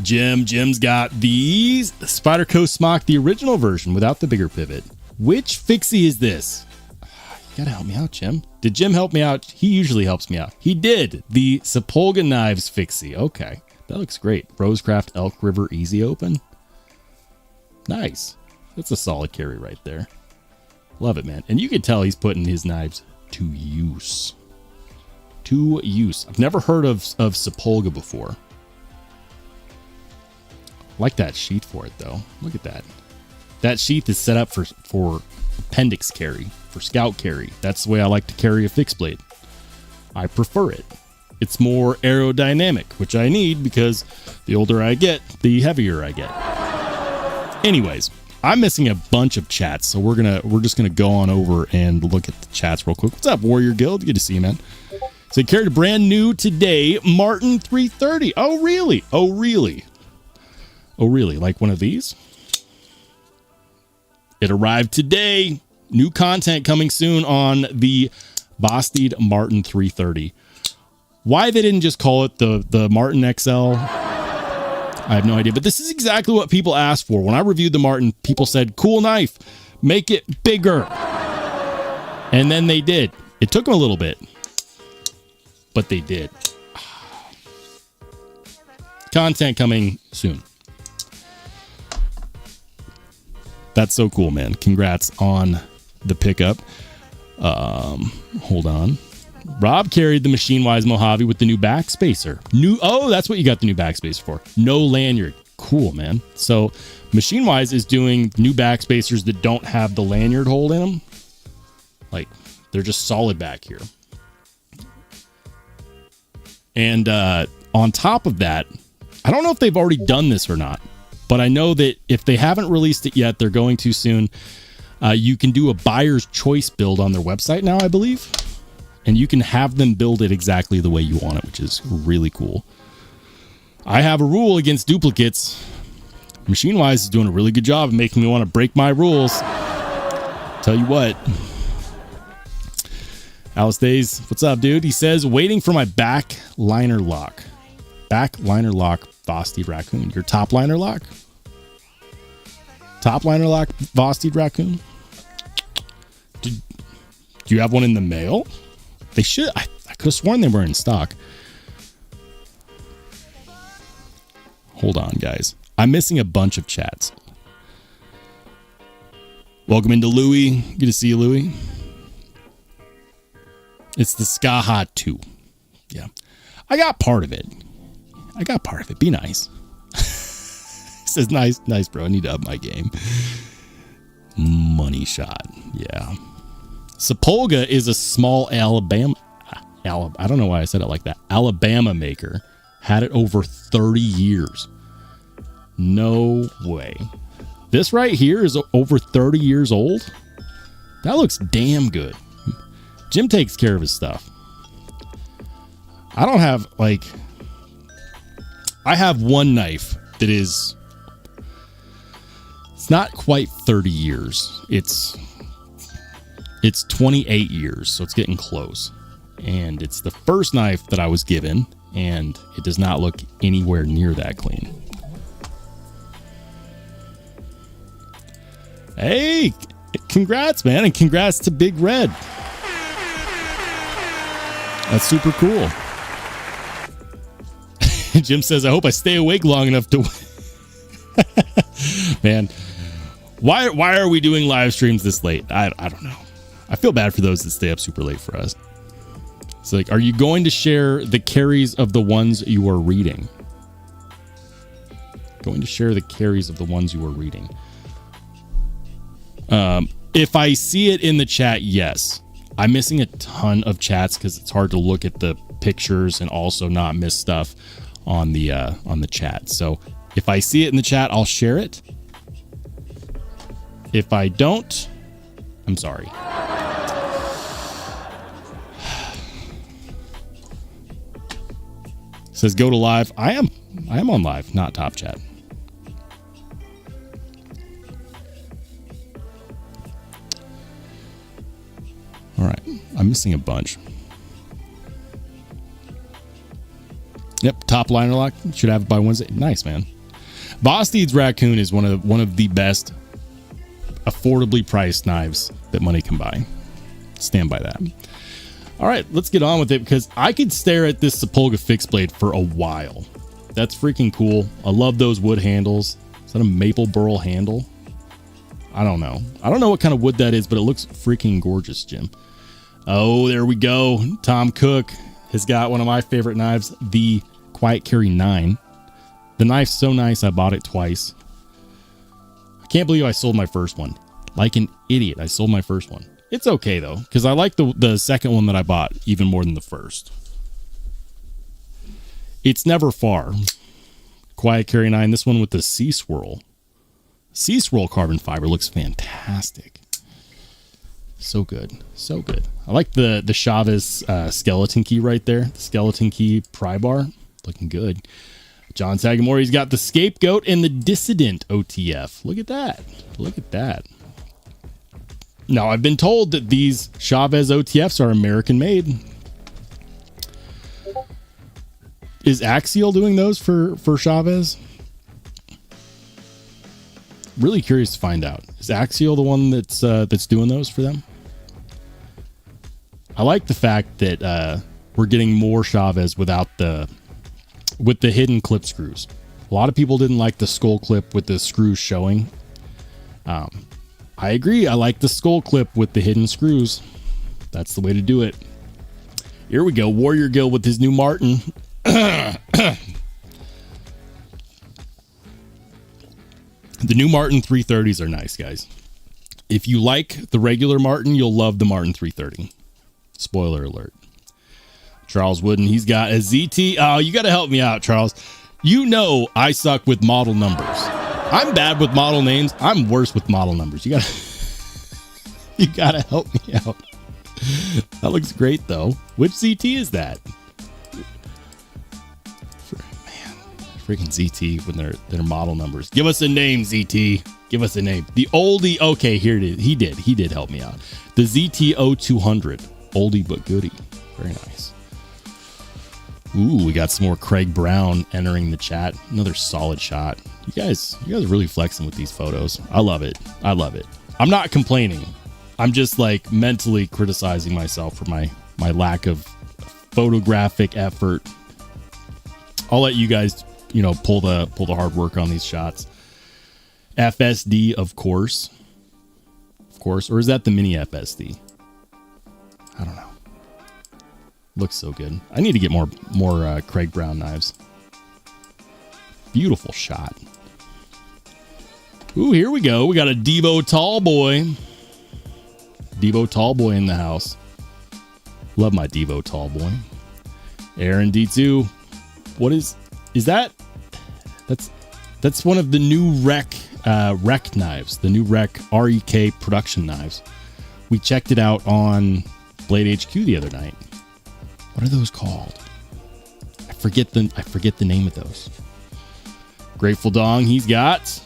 Jim's got the Spyderco Smock, the original version without the bigger pivot. Which fixie is this? You gotta help me out, Jim. Did Jim help me out? He usually helps me out. He did. The Sapolga Knives fixie. Okay, that looks great. Rosecraft Elk River Easy Open. Nice. That's a solid carry right there. Love it, man. And you can tell he's putting his knives to use. I've never heard of Sapolga before. Like that sheath for it, though. Look at that. That sheath is set up for appendix carry, for scout carry. That's the way I like to carry a fixed blade. I prefer it. It's more aerodynamic, which I need because the older I get, the heavier I get. Anyways, I'm missing a bunch of chats, so we're just gonna go on over and look at the chats real quick. What's up, Warrior Guild? Good to see you, man. So he carried a brand new today Martin 330. Oh really? Like one of these? It arrived today. New content coming soon on the Bastide Martin 330. Why they didn't just call it the Martin XL, I have no idea. But this is exactly what people asked for. When I reviewed the Martin, people said, cool knife, make it bigger. And then they did. It took them a little bit, but they did. Content coming soon. That's so cool, man. Congrats on the pickup. Hold on. Rob carried the Machine Wise Mojave with the new backspacer. That's what you got the new backspacer for. No lanyard. Cool, man. So Machine Wise is doing new backspacers that don't have the lanyard hole in them. Like, they're just solid back here. And on top of that, I don't know if they've already done this or not, but I know that if they haven't released it yet, they're going to soon. You can do a buyer's choice build on their website now, I believe. And you can have them build it exactly the way you want it, which is really cool. I have a rule against duplicates. Machine Wise is doing a really good job of making me want to break my rules. Tell you what. Alice Days, what's up, dude? He says, waiting for my back liner lock. Back liner lock, Bastide Raccoon. Your top liner lock? Top liner lock, Bastide Raccoon? Do you have one in the mail? They should. I could have sworn they were in stock. Hold on, guys. I'm missing a bunch of chats. Welcome into Louie. Good to see you, Louie. It's the Skaha 2. Yeah. I got part of it. Be nice. He says, nice, bro. I need to up my game. Money shot. Yeah. Sapolga is a small Alabama. I don't know why I said it like that. Alabama maker. Had it over 30 years. No way. This right here is over 30 years old. That looks damn good. Jim takes care of his stuff. I don't have like... I have one knife that is... It's not quite 30 years. It's 28 years, so it's getting close. And it's the first knife that I was given, and it does not look anywhere near that clean. Hey, congrats, man, and congrats to Big Red. That's super cool. Jim says, I hope I stay awake long enough to... Man, why are we doing live streams this late? I don't know. I feel bad for those that stay up super late for us. It's like, are you going to share the carries of the ones you are reading? Going to share the carries of the ones you are reading. If I see it in the chat, yes. I'm missing a ton of chats because it's hard to look at the pictures and also not miss stuff on the chat. So if I see it in the chat, I'll share it. If I don't, I'm sorry. Says go to live. I am on live, not top chat. All right, I'm missing a bunch. Yep, top liner lock. Should have it by Wednesday. Nice, man. Bosted's Raccoon is one of the best affordably priced knives that money can buy. Stand by that. All right, let's get on with it because I could stare at this Sapolga fixed blade for a while. That's freaking cool. I love those wood handles. Is that a maple burl handle? I don't know. I don't know what kind of wood that is, but it looks freaking gorgeous, Jim. Oh, there we go. Tom Cook has got one of my favorite knives, the Quiet Carry 9. The knife's so nice, I bought it twice. I can't believe I sold my first one. Like an idiot, I sold my first one. It's okay, though, because I like the second one that I bought even more than the first. It's never far. Quiet Carry 9, this one with the Sea Swirl. Sea Swirl carbon fiber looks fantastic. So good. So good. I like the Chavez skeleton key right there. The skeleton key pry bar. Looking good. John Sagamori's got the Scapegoat and the Dissident OTF. Look at that. Look at that. Now, I've been told that these Chavez OTFs are American made. Is Axial doing those for Chavez? Really curious to find out. Is Axial the one that's doing those for them? I like the fact that we're getting more Chavez with the hidden clip screws. A lot of people didn't like the skull clip with the screws showing. I agree. I like the skull clip with the hidden screws. That's the way to do it. Here we go. Warrior Gill with his new Martin. The new Martin 330s are nice, guys. If you like the regular Martin, you'll love the Martin 330. Spoiler alert. Charles Wooden, he's got a ZT. Oh, you got to help me out, Charles. You know I suck with model numbers. I'm bad with model names. I'm worse with model numbers. You gotta help me out. That looks great, though. Which ZT is that? Man, freaking ZT when they're model numbers. Give us a name, ZT. Give us a name. The oldie. Okay, here it is. He did help me out. The ZT 0200. Oldie but goodie. Very nice. Ooh, we got some more Craig Brown entering the chat. Another solid shot. You guys are really flexing with these photos. I love it. I love it. I'm not complaining. I'm just like mentally criticizing myself for my lack of photographic effort. I'll let you guys, pull the hard work on these shots. FSD, of course, or is that the mini FSD? I don't know. Looks so good. I need to get more Craig Brown knives. Beautiful shot. Ooh, here we go. We got a Devo Tallboy. Devo Tallboy in the house. Love my Devo Tallboy. Aaron D2. What is that? That's one of the new Rec knives. The new Rec REK production knives. We checked it out on Blade HQ the other night. What are those called? I forget the name of those. Grateful Dong, he's got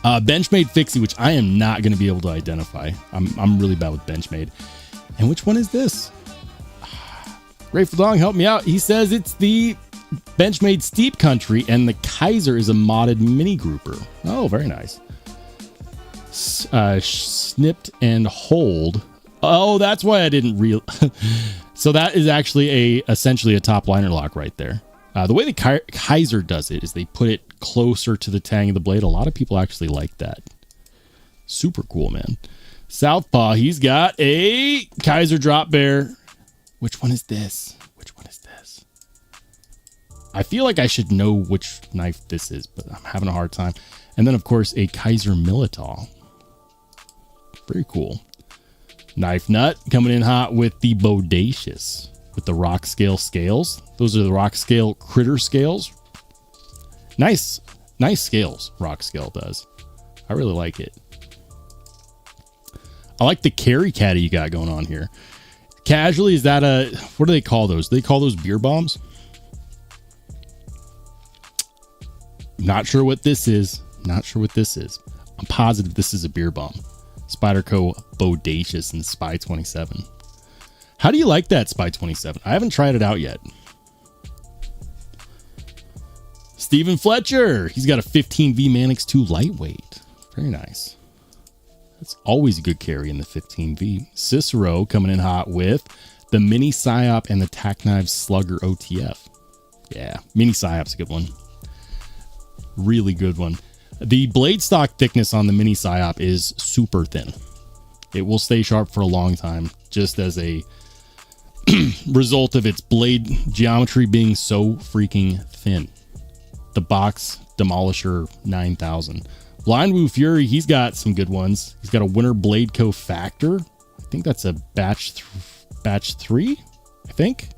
benchmade fixie, which I am not going to be able to identify. I'm really bad with benchmade. And which one is this? Grateful Dong, help me out. He says it's the benchmade Steep Country, and the Kaiser is a modded mini grouper. Oh, very nice. Snipped and hold. Oh, that's why I didn't So that is actually essentially a top liner lock right there. The way the Kaiser does it is they put it closer to the tang of the blade. A lot of people actually like that. Super cool, man. Southpaw, he's got a Kaiser drop bear. Which one is this? I feel like I should know which knife this is, but I'm having a hard time. And then, of course, a Kaiser Militao. Very cool. Knife Nut coming in hot with the Bodacious with the rock scale scales. Those are the rock scale critter scales. Nice scales rock scale does. I really like it. I like the carry caddy you got going on here. Casually, is that what do they call those? Do they call those beer bombs? Not sure what this is. I'm positive this is a beer bomb. Spyderco Bodacious and Spy 27. How do you like that Spy 27? I haven't tried it out yet. Stephen Fletcher. He's got a 15V Manix 2 lightweight. Very nice. That's always a good carry in the 15V. Cicero coming in hot with the Mini Psyop and the Tack Knives Slugger OTF. Yeah, Mini Psyop's a good one. Really good one. The blade stock thickness on the Mini Psyop is super thin. It will stay sharp for a long time, just as a result of its blade geometry being so freaking thin. The Box Demolisher 9000. Blind Woo Fury, he's got some good ones. He's got a Winter Blade Co. Factor. I think that's a batch 3, I think.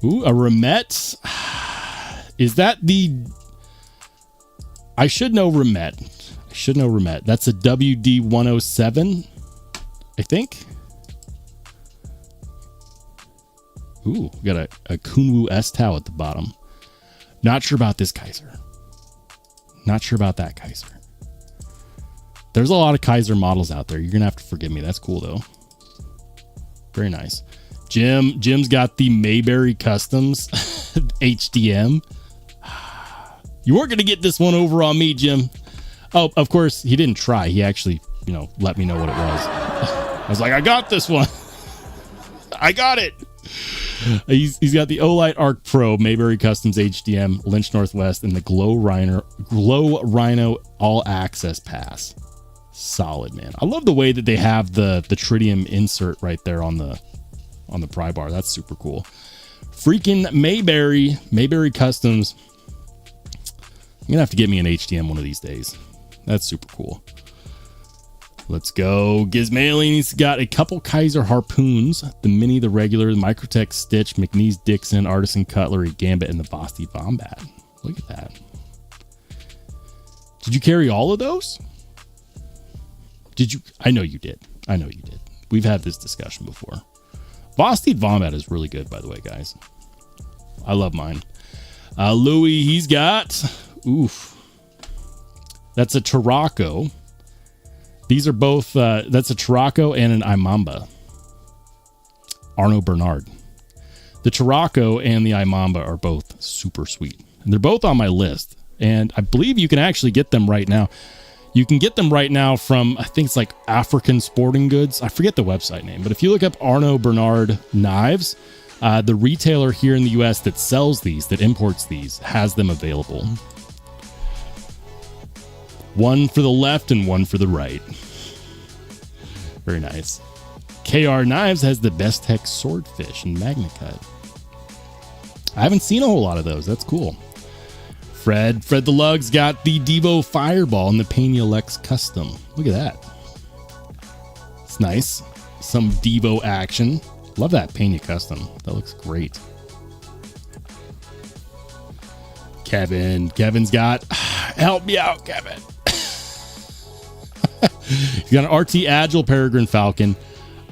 Ooh, a Remet. Is that the... I should know Remet. That's a WD-107, I think. Ooh, we got a Kunwu S-Tau at the bottom. Not sure about this Kaiser. Not sure about that Kaiser. There's a lot of Kaiser models out there. You're going to have to forgive me. That's cool, though. Very nice. Jim's got the Mayberry Customs HDM. You weren't going to get this one over on me, Jim. Oh, of course, he didn't try. He actually, let me know what it was. I was like, I got this one. I got it. He's got the Olight Arc Pro Mayberry Customs HDM, Lynch Northwest, and the Glow Rhino All Access Pass. Solid, man. I love the way that they have the tritium insert right there on the pry bar. That's super cool. Freaking Mayberry Customs. I'm gonna have to get me an HDM one of these days. That's super cool. Let's go. Gizmaline's got a couple Kaiser harpoons. The mini, the regular, the Microtech Stitch, McNeese Dixon, Artisan Cutlery, Gambit, and the Basti Vombat. Look at that. Did you carry all of those? Did you? I know you did. We've had this discussion before. Basti Vombat is really good, by the way, guys. I love mine. Louis, he's got... Oof. That's a Tarraco. These are both, that's a Tarraco and an Imamba. Arno Bernard. The Tarraco and the Imamba are both super sweet. And they're both on my list. And I believe you can actually get them right now. You can get them right now from, I think it's like African Sporting Goods. I forget the website name. But if you look up Arno Bernard knives, the retailer here in the US that sells these, that imports these, has them available. One for the left and one for the right. Very nice. KR Knives has the bestech Swordfish and Magna Cut. I haven't seen a whole lot of those. That's cool. Fred the Lug's got the Devo Fireball and the Panielex Custom. Look at that. It's nice. Some Devo action. Love that Pania Custom. That looks great. Kevin's got, help me out, Kevin. He's got an RT Agile Peregrine Falcon.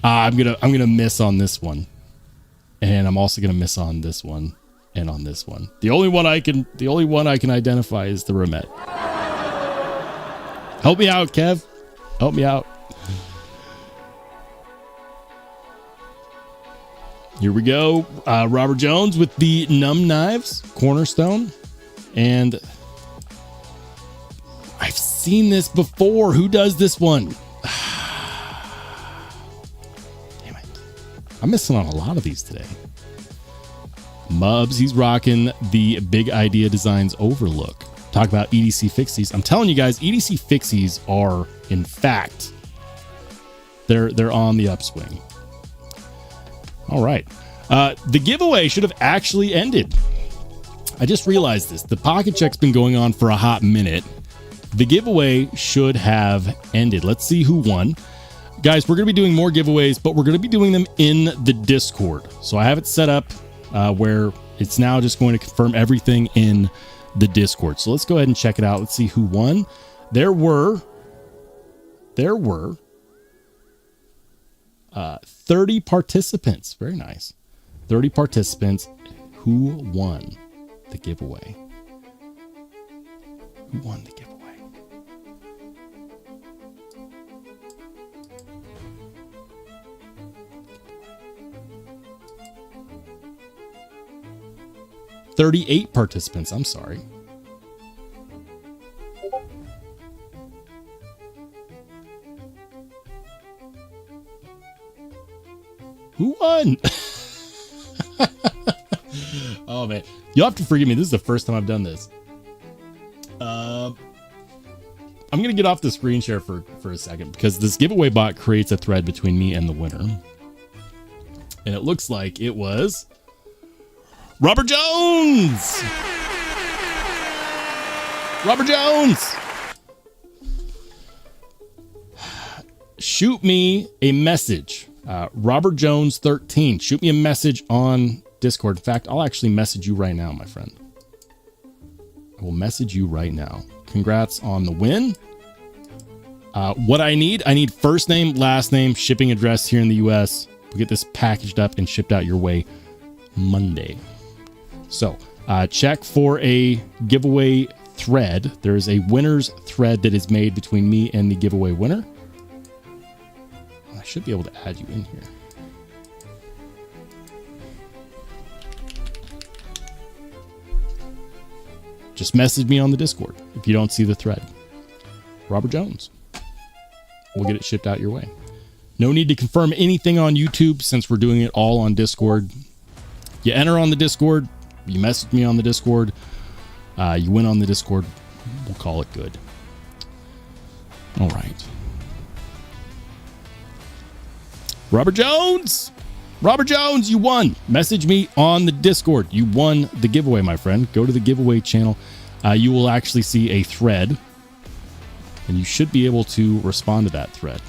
I'm gonna miss on this one, and I'm also gonna miss on this one and on this one. The only one I can identify is the Remet. Help me out, Kev. Help me out. Here we go. Robert Jones with the Numb Knives Cornerstone. And I've seen this before. Who does this one? Damn it. I'm missing on a lot of these today. Mubs, he's rocking the Big Idea Designs Overlook. Talk about EDC fixies. I'm telling you guys, EDC fixies are, in fact, they're on the upswing. All right. The giveaway should have actually ended. I just realized this. The pocket check's been going on for a hot minute. The giveaway should have ended. Let's see who won. Guys, we're going to be doing more giveaways, but we're going to be doing them in the Discord. So I have it set up where it's now just going to confirm everything in the Discord. So let's go ahead and check it out. Let's see who won. There were 30 participants. Very nice. 30 participants. Who won the giveaway? Who won the giveaway? $38 participants. I'm sorry. Who won? Oh man, you'll have to forgive me. This is the first time I've done this. I'm gonna get off the screen share for a second because this giveaway bot creates a thread between me and the winner, and it looks like it was Robert Jones. Robert Jones. Shoot me a message. Robert Jones 13. Shoot me a message on Discord. In fact, I'll actually message you right now, my friend. I will message you right now. Congrats on the win. What I need first name, last name, shipping address here in the US. We'll get this packaged up and shipped out your way Monday. So check for a giveaway thread. There is a winner's thread that is made between me and the giveaway winner. I should be able to add you in here. Just message me on the Discord if you don't see the thread. Robert Jones. We'll get it shipped out your way. No need to confirm anything on YouTube since we're doing it all on Discord. You enter on the Discord, you message me on the Discord, you win on the Discord, we'll call it good. All right. Robert Jones! Robert Jones, you won. Message me on the Discord. You won the giveaway, my friend. Go to the giveaway channel. You will actually see a thread, and you should be able to respond to that thread.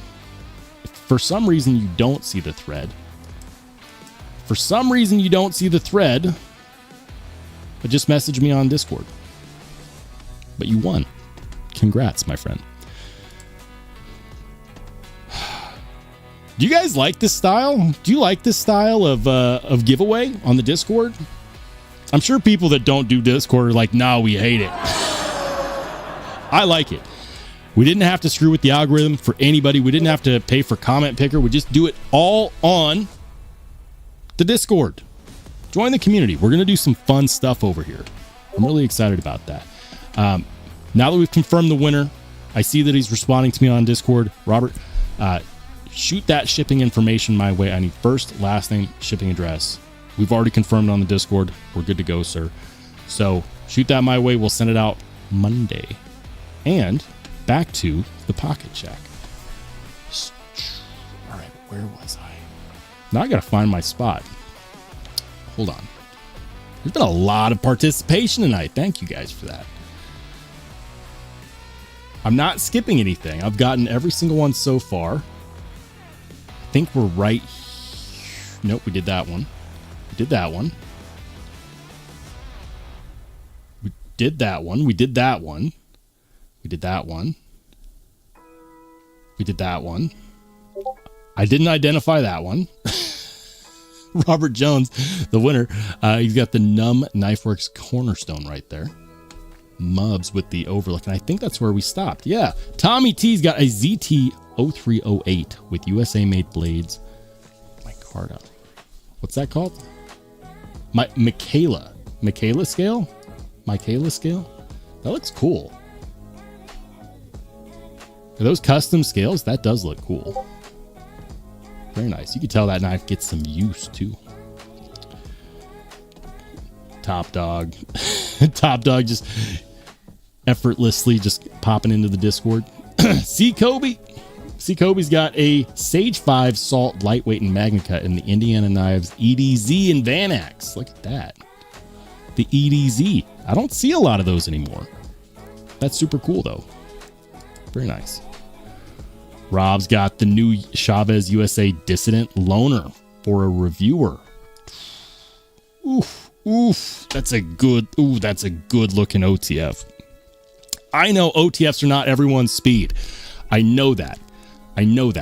If for some reason you don't see the thread, but just message me on Discord. But you won. Congrats, my friend. Do you guys like this style? Do you like this style of giveaway on the Discord? I'm sure people that don't do Discord are like, nah, we hate it. I like it. We didn't have to screw with the algorithm for anybody. We didn't have to pay for comment picker. We just do it all on the Discord. Join the community. We're going to do some fun stuff over here. I'm really excited about that. Now that we've confirmed the winner, I see that he's responding to me on Discord. Robert, shoot that shipping information my way. I need first, last name, shipping address. We've already confirmed on the Discord. We're good to go, sir. So shoot that my way. We'll send it out Monday. And back to the pocket check. All right, where was I? Now I got to find my spot. Hold on. There's been a lot of participation tonight. Thank you guys for that. I'm not skipping anything. I've gotten every single one so far. I think we're right. Nope, we did that one. We did that one. We did that one. We did that one. We did that one. We did that one. I didn't identify that one. Robert Jones, the winner. He's got the Numb Knifeworks Cornerstone right there. Mubs with the overlook. And I think that's where we stopped. Yeah. Tommy T's got a ZT0308 with USA made blades. My card up. What's that called? My Michaela scale? Michaela scale? That looks cool. Are those custom scales? That does look cool. Very nice. You can tell that knife gets some use too. Top Dog. Top Dog just effortlessly just popping into the Discord. C. Kobe. C. Kobe's got a Sage 5 Salt Lightweight and Magna Cut in the Indiana Knives EDZ and Van Axe. Look at that. The EDZ. I don't see a lot of those anymore. That's super cool though. Very nice. Rob's got the new Chavez USA Dissident Loner for a reviewer. Oof. That's a good looking OTF. I know OTFs are not everyone's speed. I know that. I know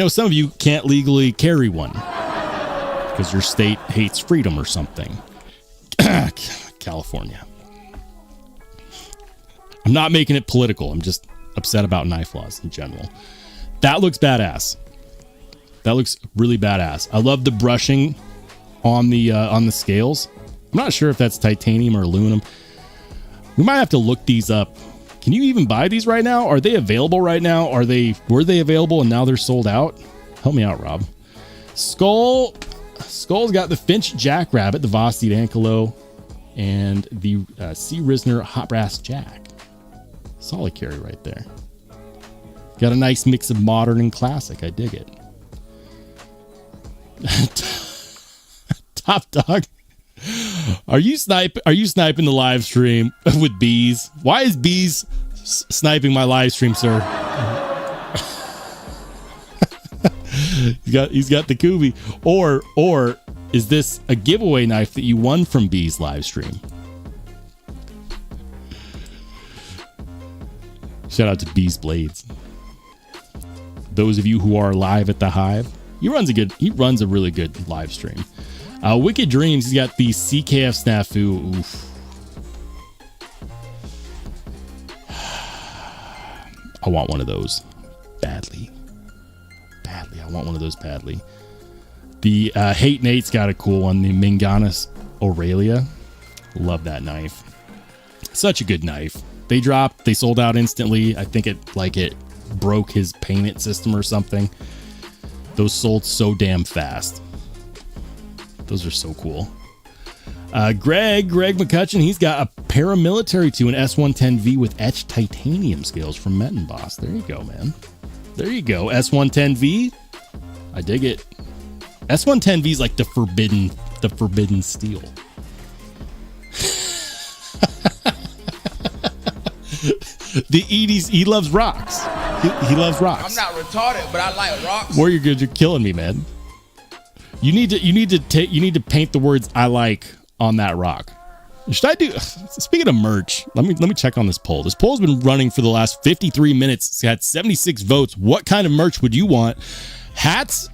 some of you can't legally carry one because your state hates freedom or something. California. I'm not making it political. I'm just upset about knife laws in general. That looks badass. That looks really badass. I love the brushing on the scales. I'm not sure if that's titanium or aluminum. We might have to look these up. Can you even buy these right now? Are they available right now? Were they available and now they're sold out? Help me out, Rob. Skull's got the Finch Jackrabbit, the Vosti Ankelo, and the C. Risner Hot Brass Jack. Solid carry right there. Got a nice mix of modern and classic. I dig it. Top Dog. Are you sniping the live stream with bees? Why is bees sniping my live stream, sir? he's got the Kubi. Or is this a giveaway knife that you won from Bee's live stream? Shout out to Bee's Blades. Those of you who are live at the Hive, he runs a really good live stream. Wicked Dreams, he's got the CKF Snafu. Oof. I want one of those badly. I want one of those badly. The Hate Nate's got a cool one, the Minganis Aurelia. Love that knife. Such a good knife. They sold out instantly. I think it broke his payment system or something. Those sold so damn fast. Those are so cool. Greg McCutcheon, he's got a paramilitary to an S110V with etched titanium scales from Mettenboss. There you go, man. There you go. S110V. I dig it. S110V is like the forbidden steel. The EDC, he loves rocks. He loves rocks. I'm not retarded, but I like rocks. Warrior Goods, you're killing me, man. You need to paint the words "I like" on that rock. Should I do? Speaking of merch, let me check on this poll. This poll's been running for the last 53 minutes. It's got 76 votes. What kind of merch would you want? Hats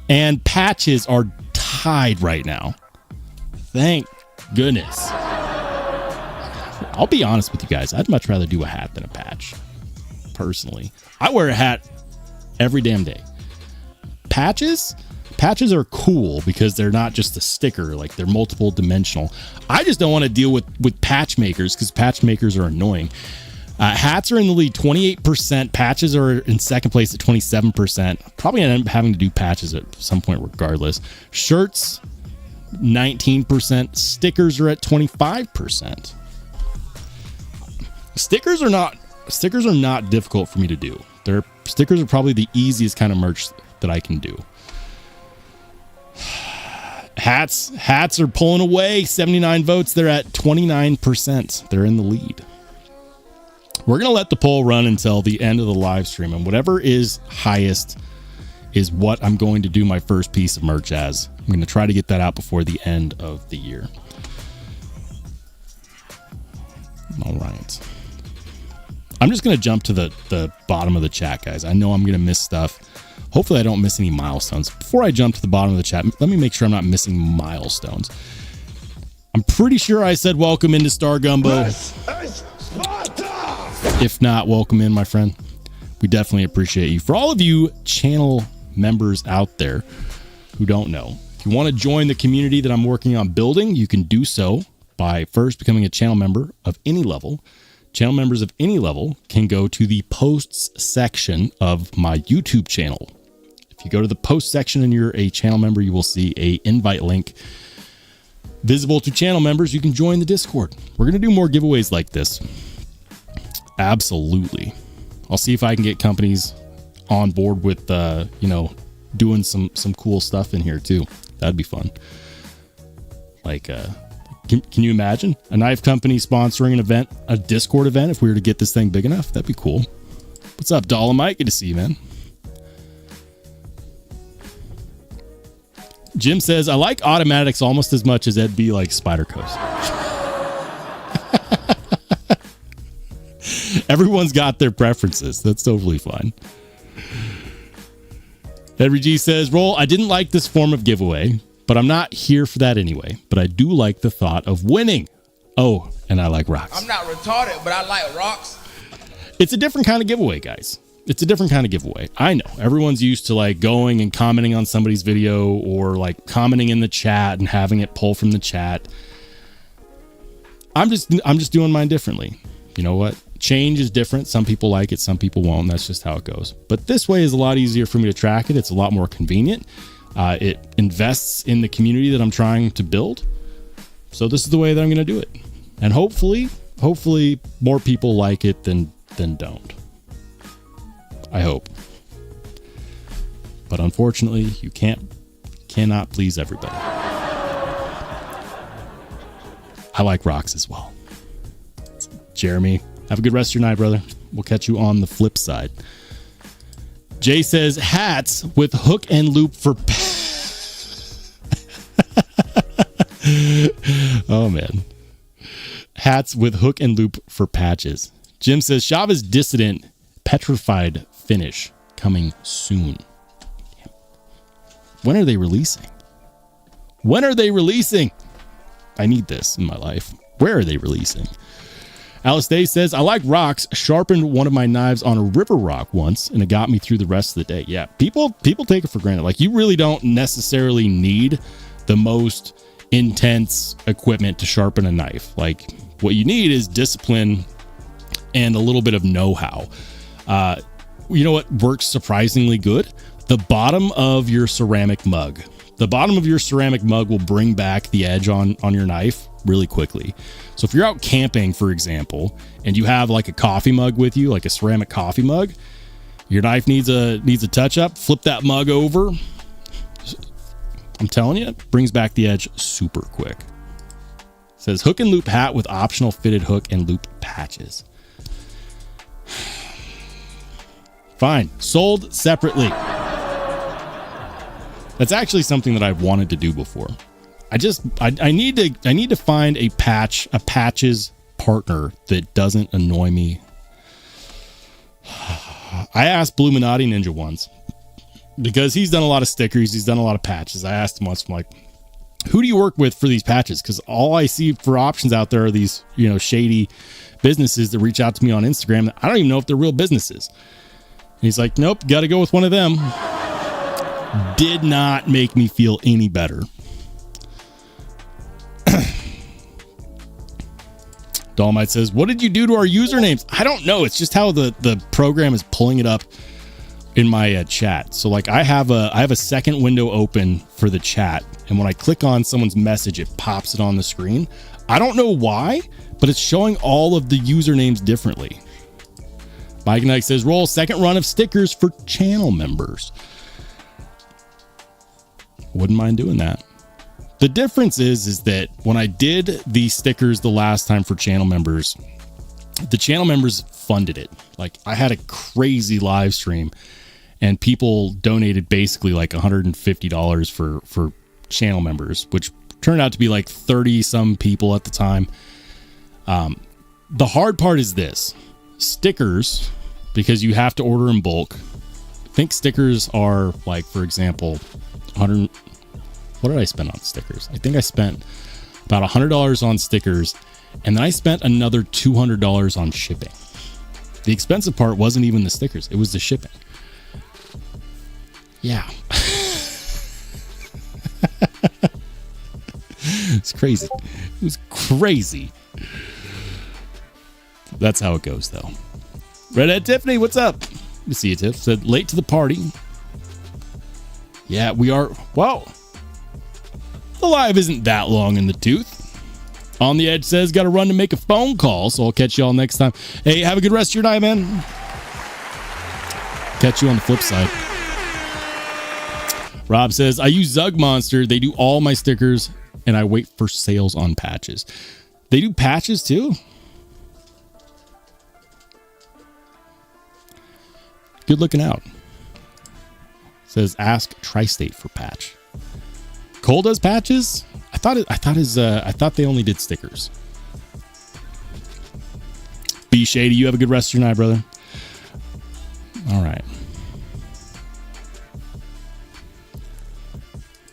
and patches are tied right now. Thank goodness. I'll be honest with you guys. I'd much rather do a hat than a patch. Personally, I wear a hat every damn day. Patches are cool because they're not just a sticker, like they're multiple dimensional. I just don't want to deal with patch makers because patch makers are annoying. Hats are in the lead 28%. Patches are in second place at 27%. Probably end up having to do patches at some point regardless. Shirts, 19%. Stickers are at 25%. Stickers are not difficult for me to do. Stickers are probably the easiest kind of merch that I can do. Hats are pulling away. 79 votes. They're at 29%. They're in the lead. We're going to let the poll run until the end of the live stream, and whatever is highest is what I'm going to do my first piece of merch as. I'm going to try to get that out before the end of the year. All right. I'm just going to jump to the bottom of the chat, guys. I know I'm going to miss stuff. Hopefully I don't miss any milestones. Before I jump to the bottom of the chat, let me make sure I'm not missing milestones. I'm pretty sure I said welcome into Star Gumbo. If not, welcome in, my friend. We definitely appreciate you. For all of you channel members out there who don't know, if you want to join the community that I'm working on building, you can do so by first becoming a channel member of any level. Channel members of any level can go to the posts section of my YouTube channel. If you go to the post section and you're a channel member, you will see a invite link visible to channel members. You can join the Discord. We're going to do more giveaways like this. Absolutely. I'll see if I can get companies on board with, doing some cool stuff in here too. That'd be fun. Like, can you imagine a knife company sponsoring an event, a Discord event, if we were to get this thing big enough? That'd be cool. What's up, Dolomite? Good to see you, man. Jim says, I like automatics almost as much as Ed B likes Spydercos. Everyone's got their preferences. That's totally fine. Henry G says, Roll, I didn't like this form of giveaway, but I'm not here for that anyway. But I do like the thought of winning. Oh, and I like rocks. I'm not retarded, but I like rocks. It's a different kind of giveaway, guys. It's a different kind of giveaway. I know everyone's used to like going and commenting on somebody's video or like commenting in the chat and having it pull from the chat. I'm just doing mine differently. You know what? Change is different. Some people like it, some people won't. That's just how it goes. But this way is a lot easier for me to track it. It's a lot more convenient. It invests in the community that I'm trying to build. So this is the way that I'm going to do it. And hopefully more people like it than don't. I hope. But unfortunately, you cannot please everybody. I like rocks as well. Jeremy, have a good rest of your night, brother. We'll catch you on the flip side. Jay says hats with hook and loop for oh man. Hats with hook and loop for patches. Jim says Chavez Dissident petrified finish coming soon. When are they releasing? When are they releasing? I need this in my life. Where are they releasing? Alice Day says, I like rocks. Sharpened one of my knives on a river rock once, and it got me through the rest of the day. Yeah, people take it for granted. Like, you really don't necessarily need the most intense equipment to sharpen a knife. Like, what you need is discipline and a little bit of know-how. You know what works surprisingly good? The bottom of your ceramic mug. The bottom of your ceramic mug will bring back the edge on your knife really quickly. So if you're out camping, for example, and you have like a coffee mug with you, like a ceramic coffee mug, your knife needs a touch up, flip that mug over. I'm telling you, it brings back the edge super quick. It says hook and loop hat with optional fitted hook and loop patches. Fine. Sold separately. That's actually something that I've wanted to do before. I need to find a patches partner that doesn't annoy me. I asked Bluminati Ninja once because he's done a lot of stickers. He's done a lot of patches. I asked him once, I'm like, who do you work with for these patches? Because all I see for options out there are these, shady businesses that reach out to me on Instagram. I don't even know if they're real businesses. And he's like, nope, got to go with one of them. Did not make me feel any better. Dolomite says, what did you do to our usernames? I don't know. It's just how the program is pulling it up in my chat. So like I have a second window open for the chat. And when I click on someone's message, it pops it on the screen. I don't know why, but it's showing all of the usernames differently. Mike Knight says, roll second run of stickers for channel members. Wouldn't mind doing that. The difference is that when I did the stickers the last time for channel members, the channel members funded it. Like I had a crazy live stream and people donated basically like $150 for channel members, which turned out to be like 30 some people at the time. The hard part is this: stickers, because you have to order in bulk. I think stickers are like, for example, 100. What did I spend on stickers? I think I spent about $100 on stickers, and then I spent another $200 on shipping. The expensive part wasn't even the stickers, it was the shipping. Yeah. It's crazy. It was crazy. That's how it goes, though. Redhead Tiffany, what's up? Good to see you, Tiff. Said late to the party. Yeah, we are. Well, the live isn't that long in the tooth. On the Edge says, got to run to make a phone call, so I'll catch y'all next time. Hey, have a good rest of your night, man. Catch you on the flip side. Rob says, I use Zug Monster. They do all my stickers, and I wait for sales on patches. They do patches, too? Good looking out. Says, ask Tri-State for patch. Cole does patches? I thought they only did stickers. B Shady, you have a good rest of your night, brother. All right.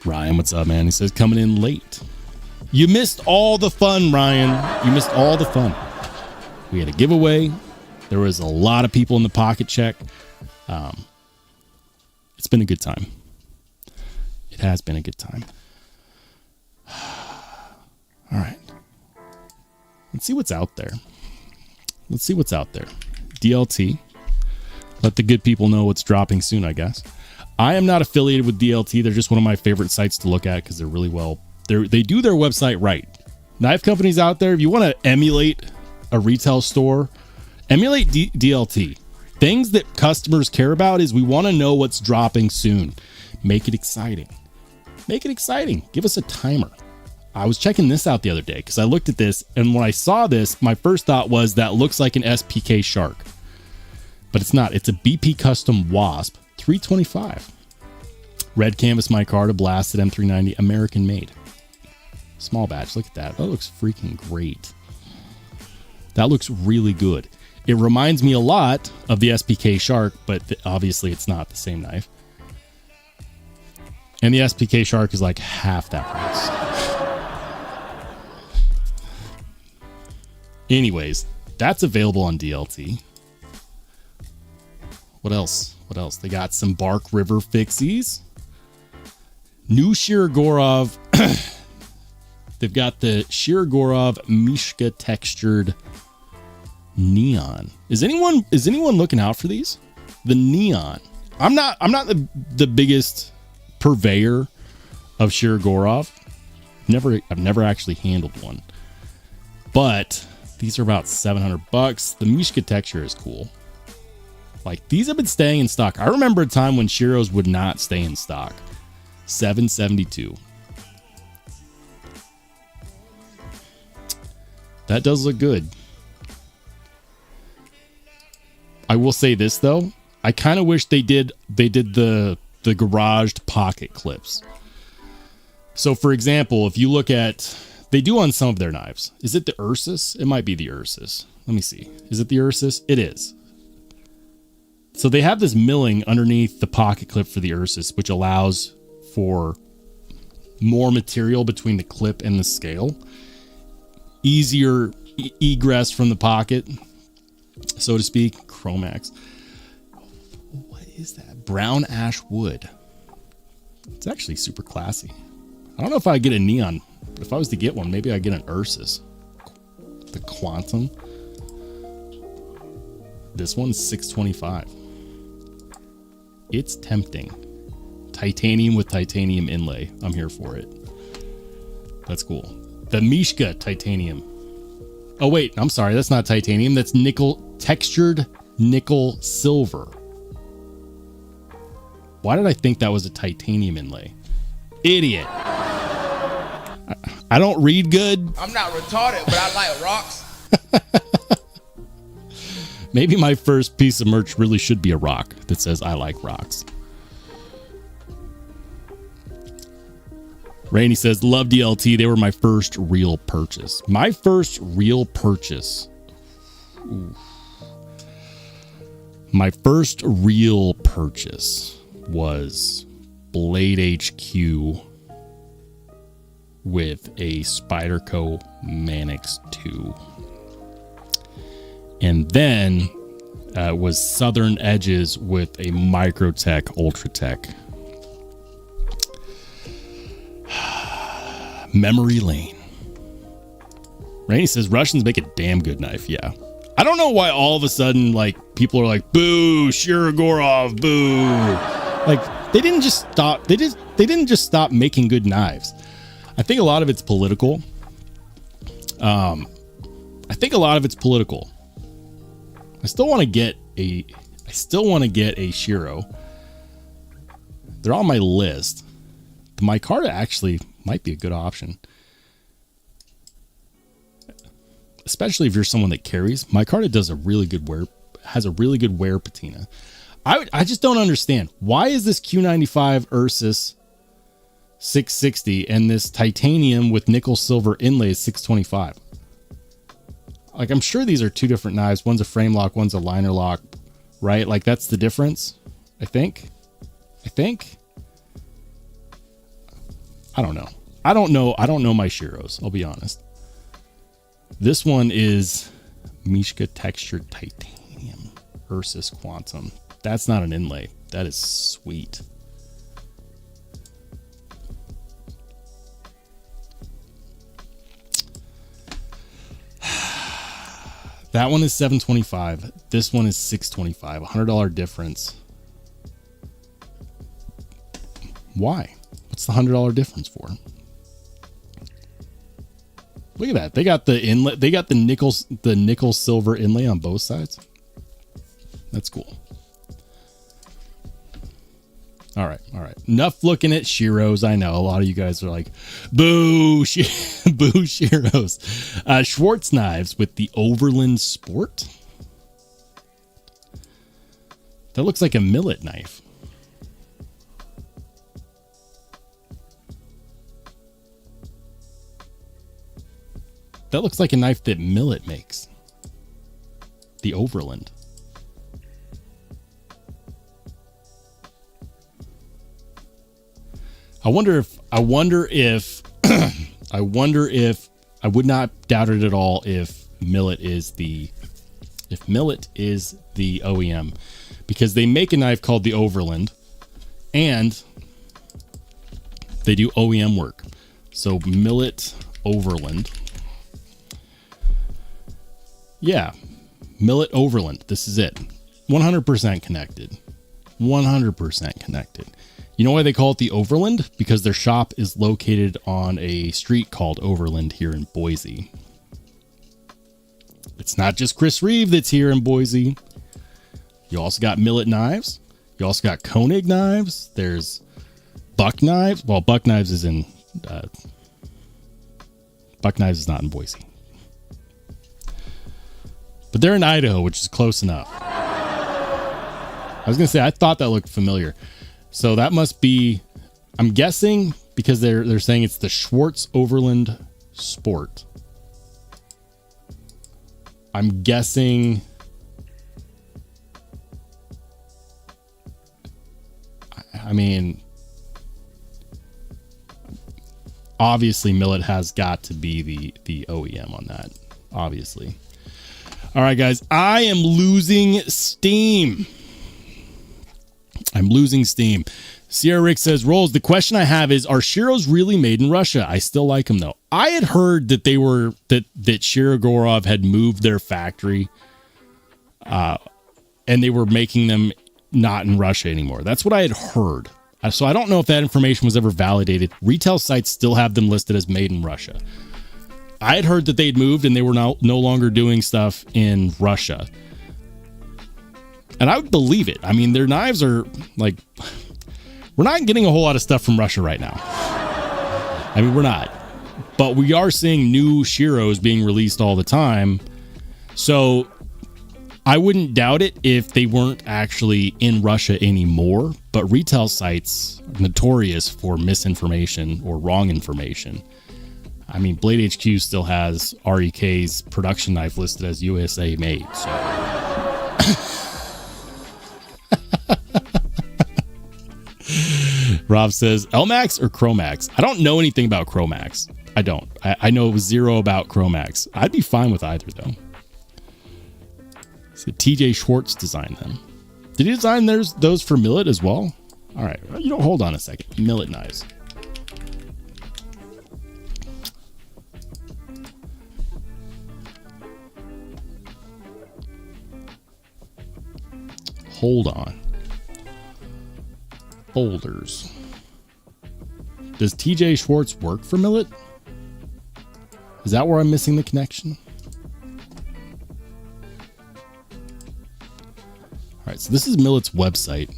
Ryan, what's up, man? He says, coming in late. You missed all the fun, Ryan. You missed all the fun. We had a giveaway. There was a lot of people in the pocket check. It's been a good time. It has been a good time. All right. Let's see what's out there. DLT. Let the good people know what's dropping soon, I guess. I am not affiliated with DLT. They're just one of my favorite sites to look at because they're really well. They do their website right. Knife companies out there, if you want to emulate a retail store, emulate DLT. Things that customers care about is we want to know what's dropping soon. Make it exciting. Give us a timer. I was checking this out the other day because I looked at this, and when I saw this, my first thought was that looks like an SPK Shark. But it's not. It's a BP Custom Wasp 325. Red canvas micarta, blasted M390, American made. Small batch. Look at that. That looks freaking great. That looks really good. It reminds me a lot of the SPK Shark, but obviously it's not the same knife. And the SPK Shark is like half that price. Anyways, that's available on DLT. What else? They got some Bark River fixies. New Shirogorov. They've got the Shirogorov Mishka textured neon. Is anyone looking out for these? The neon. I'm not the biggest purveyor of Shirogorov. I've never actually handled one. But these are about $700. The Mishka texture is cool. Like, these have been staying in stock. I remember a time when Shiros would not stay in stock. $772. That does look good. I will say this though. I kind of wish they did the garaged pocket clips. So for example, if you look at, they do on some of their knives. Is it the Ursus? It might be the Ursus. Let me see. Is it the Ursus? It is. So they have this milling underneath the pocket clip for the Ursus, which allows for more material between the clip and the scale. Easier egress from the pocket, so to speak. Chromax. What is that? Brown ash wood. It's actually super classy. I don't know if I get a neon, but if I was to get one, maybe I get an Ursus. The Quantum. This one's $625. It's tempting. Titanium with titanium inlay. I'm here for it. That's cool. The Mishka titanium. Oh wait, I'm sorry. That's not titanium. That's nickel, textured nickel silver. Why did I think that was a titanium inlay? Idiot. I don't read good. I'm not retarded, but I like rocks. Maybe my first piece of merch really should be a rock that says I like rocks. Rainey says, love DLT. They were my first real purchase. My first real purchase. Ooh. My first real purchase was Blade HQ with a Spyderco Manix 2. And then was Southern Edges with a microtech ultratech. Memory lane. Rainey says Russians make a damn good knife. Yeah. I don't know why all of a sudden like people are like, boo, Shirogorov, boo. Like they didn't just stop. They didn't just stop making good knives. I think a lot of it's political. I still want to get a Shiro. They're on my list. The micarta actually might be a good option. Especially if you're someone that carries. Micarta does a really good wear, has a really good wear patina. I just don't understand. Why is this Q95 Ursus 660 and this titanium with nickel silver inlays 625? Like, I'm sure these are two different knives. One's a frame lock, one's a liner lock, right? Like, that's the difference, I think. I don't know. I don't know my Shiros, I'll be honest. This one is Mishka textured titanium Ursus Quantum. That's not an inlay. That is sweet. That one is $725. This one is $625. $100 difference. Why? What's the $100 difference for? Look at that. They got the inlet. They got the nickel silver inlay on both sides. That's cool. All right. Enough looking at Shiros. I know a lot of you guys are like, boo, boo Shiros. Schwartz knives with the Overland Sport. That looks like a millet knife. That looks like a knife that Millet makes. The Overland. I wonder if I would not doubt it at all if Millet is the OEM, because they make a knife called the Overland and they do OEM work. So Millet Overland. Yeah, Millet Overland. This is it. 100% connected. 100% connected. You know why they call it the Overland? Because their shop is located on a street called Overland here in Boise. It's not just Chris Reeve that's here in Boise. You also got Millet Knives. You also got Koenig Knives. There's Buck Knives. Well, Buck Knives is in... Buck Knives is not in Boise. But they're in Idaho, which is close enough. I was going to say, I thought that looked familiar. So that must be, I'm guessing, because they're saying it's the Schwartz Overland Sport. I'm guessing... I mean... Obviously, Millet has got to be the OEM on that. Obviously. All right, guys, I am losing steam. Sierra Rick says, Rolls, the question I have is, are Shiros really made in Russia? I still like them, though. I had heard that that Shirogorov had moved their factory and they were making them not in Russia anymore. That's what I had heard. So I don't know if that information was ever validated. Retail sites still have them listed as made in Russia. I had heard that they'd moved and they were no longer doing stuff in Russia. And I would believe it. I mean, their knives are like... We're not getting a whole lot of stuff from Russia right now. I mean, we're not. But we are seeing new Shiros being released all the time. So I wouldn't doubt it if they weren't actually in Russia anymore. But retail sites are notorious for misinformation or wrong information. I mean, Blade HQ still has REK's production knife listed as USA made. So. Rob says, LMAX or Chromax? I don't know anything about Chromax. I don't. I know zero about Chromax. I'd be fine with either, though. So TJ Schwartz designed them. Did he design those for Millet as well? All right. You know, hold on a second. Millet knives. Hold on. Folders. Does TJ Schwartz work for Millet? Is that where I'm missing the connection? All right, so this is Millet's website.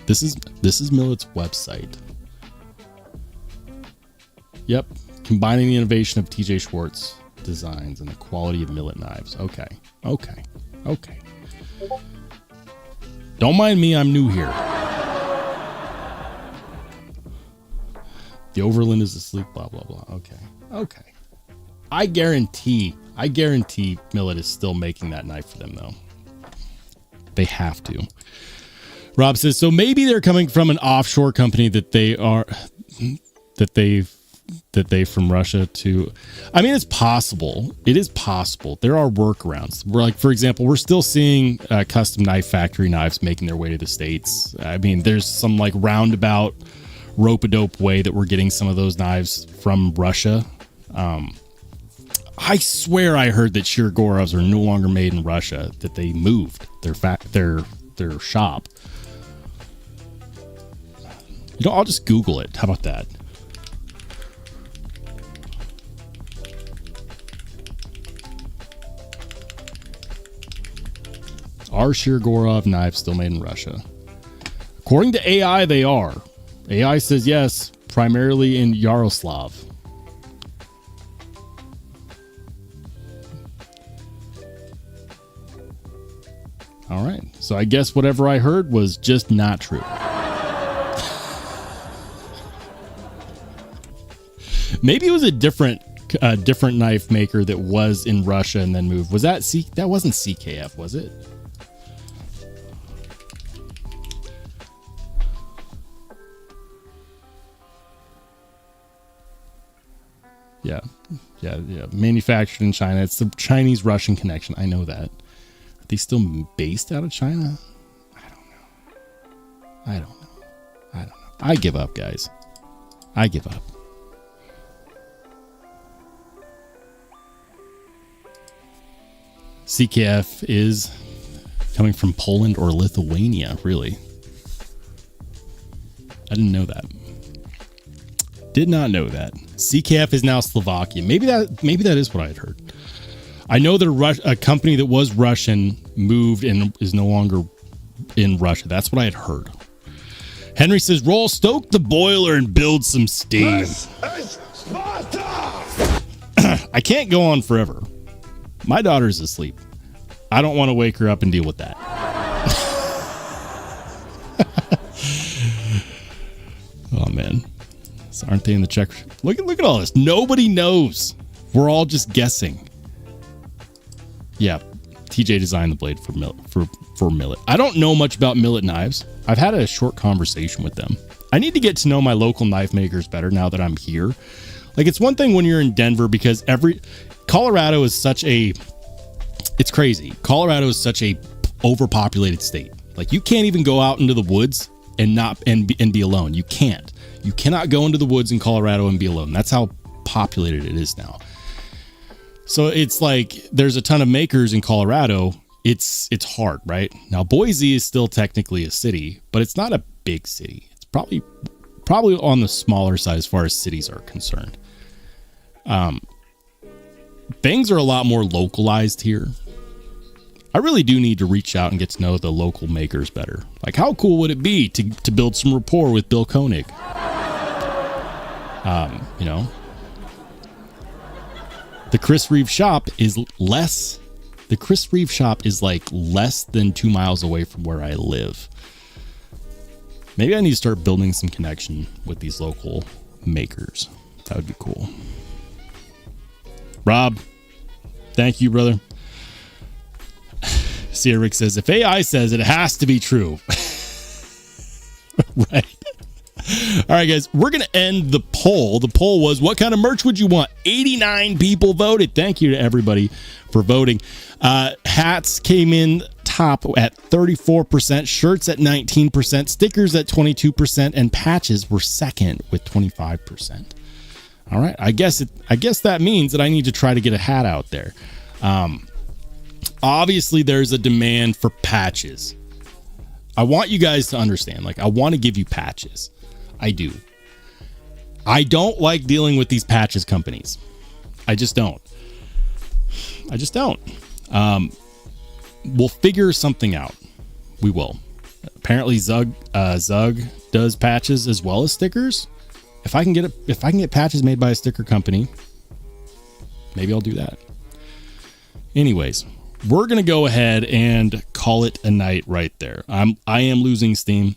This is Millet's website. Yep, combining the innovation of TJ Schwartz designs and the quality of Millet knives. Okay. Don't mind me, I'm new here. The Overland is asleep, blah, blah, blah. Okay. I guarantee Millet is still making that knife for them, though. They have to. Rob says, so maybe they're coming from an offshore company that they from Russia to. I mean, it's possible. It is possible. There are workarounds. We're like, for example, we're still seeing custom knife factory knives making their way to the States. I mean, there's some like roundabout rope-a-dope way that we're getting some of those knives from Russia. I swear I heard that Shirgorovs are no longer made in Russia, that they moved their shop. You know, I'll just Google it. How about that? Are Shirgorov knives still made in Russia? According to AI, they are. AI says yes, primarily in Yaroslav. All right. So I guess whatever I heard was just not true. Maybe it was a different knife maker that was in Russia and then moved. Was that that wasn't CKF, was it? Yeah. Manufactured in China. It's the Chinese-Russian connection. I know that. Are they still based out of China? I don't know. I give up, guys. I give up. CKF is coming from Poland or Lithuania, really. I didn't know that. Did not know that. CKF is now Slovakia. Maybe that is what I had heard. I know that a company that was Russian moved and is no longer in Russia. That's what I had heard. Henry says, roll, stoke the boiler and build some steam. This is Sparta! I can't go on forever. My daughter's asleep. I don't want to wake her up and deal with that. Oh, man. So aren't they in the check? Look at all this. Nobody knows. We're all just guessing. Yeah, TJ designed the blade for Millet. I don't know much about Millet knives. I've had a short conversation with them. I need to get to know my local knife makers better now that I'm here. Like, it's one thing when you're in Denver because Colorado is such a, it's crazy. Colorado is such a overpopulated state. Like, you can't even go out into the woods and be alone. You can't. You cannot go into the woods in Colorado and be alone. That's how populated it is now. So it's like there's a ton of makers in Colorado. It's hard, right? Now Boise is still technically a city, but it's not a big city. It's probably on the smaller side as far as cities are concerned. Things are a lot more localized here. I really do need to reach out and get to know the local makers better. Like, how cool would it be to build some rapport with Bill Koenig? You know, The Chris Reeve shop is like less than 2 miles away from where I live. Maybe I need to start building some connection with these local makers. That would be cool. Rob, thank you, brother. See, Rick says, if AI says it has to be true. Right. All right, guys, we're going to end the poll. The poll was, what kind of merch would you want? 89 people voted. Thank you to everybody for voting. Hats came in top at 34%, shirts at 19%, stickers at 22%, and patches were second with 25%. All right, I guess that means that I need to try to get a hat out there. Obviously, there's a demand for patches. I want you guys to understand, like, I want to give you patches. I do. I don't like dealing with these patches companies. I just don't. We'll figure something out. We will. Apparently Zug does patches as well as stickers. If I can get patches made by a sticker company, maybe I'll do that. Anyways, we're going to go ahead and call it a night right there. I am losing steam.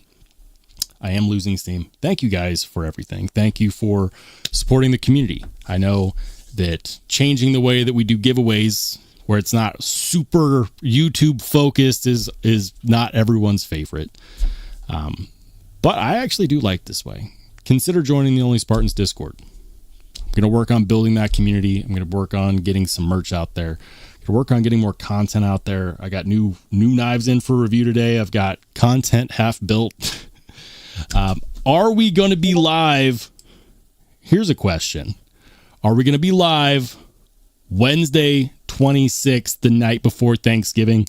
Thank you guys for everything. Thank you for supporting the community. I know that changing the way that we do giveaways where it's not super YouTube focused is not everyone's favorite. But I actually do like this way. Consider joining the Only Spartans Discord. I'm going to work on building that community. I'm going to work on getting some merch out there. I'm going to work on getting more content out there. I got new knives in for review today. I've got content half built. Are we going to be live? Here's a question. Are we going to be live Wednesday 26th, the night before Thanksgiving?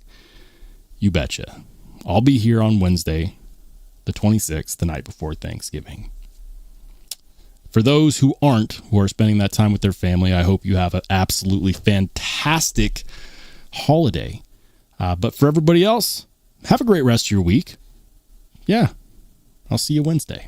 You betcha. I'll be here on Wednesday, the 26th, the night before Thanksgiving. For those who are spending that time with their family, I hope you have an absolutely fantastic holiday. But for everybody else, have a great rest of your week. Yeah. I'll see you Wednesday.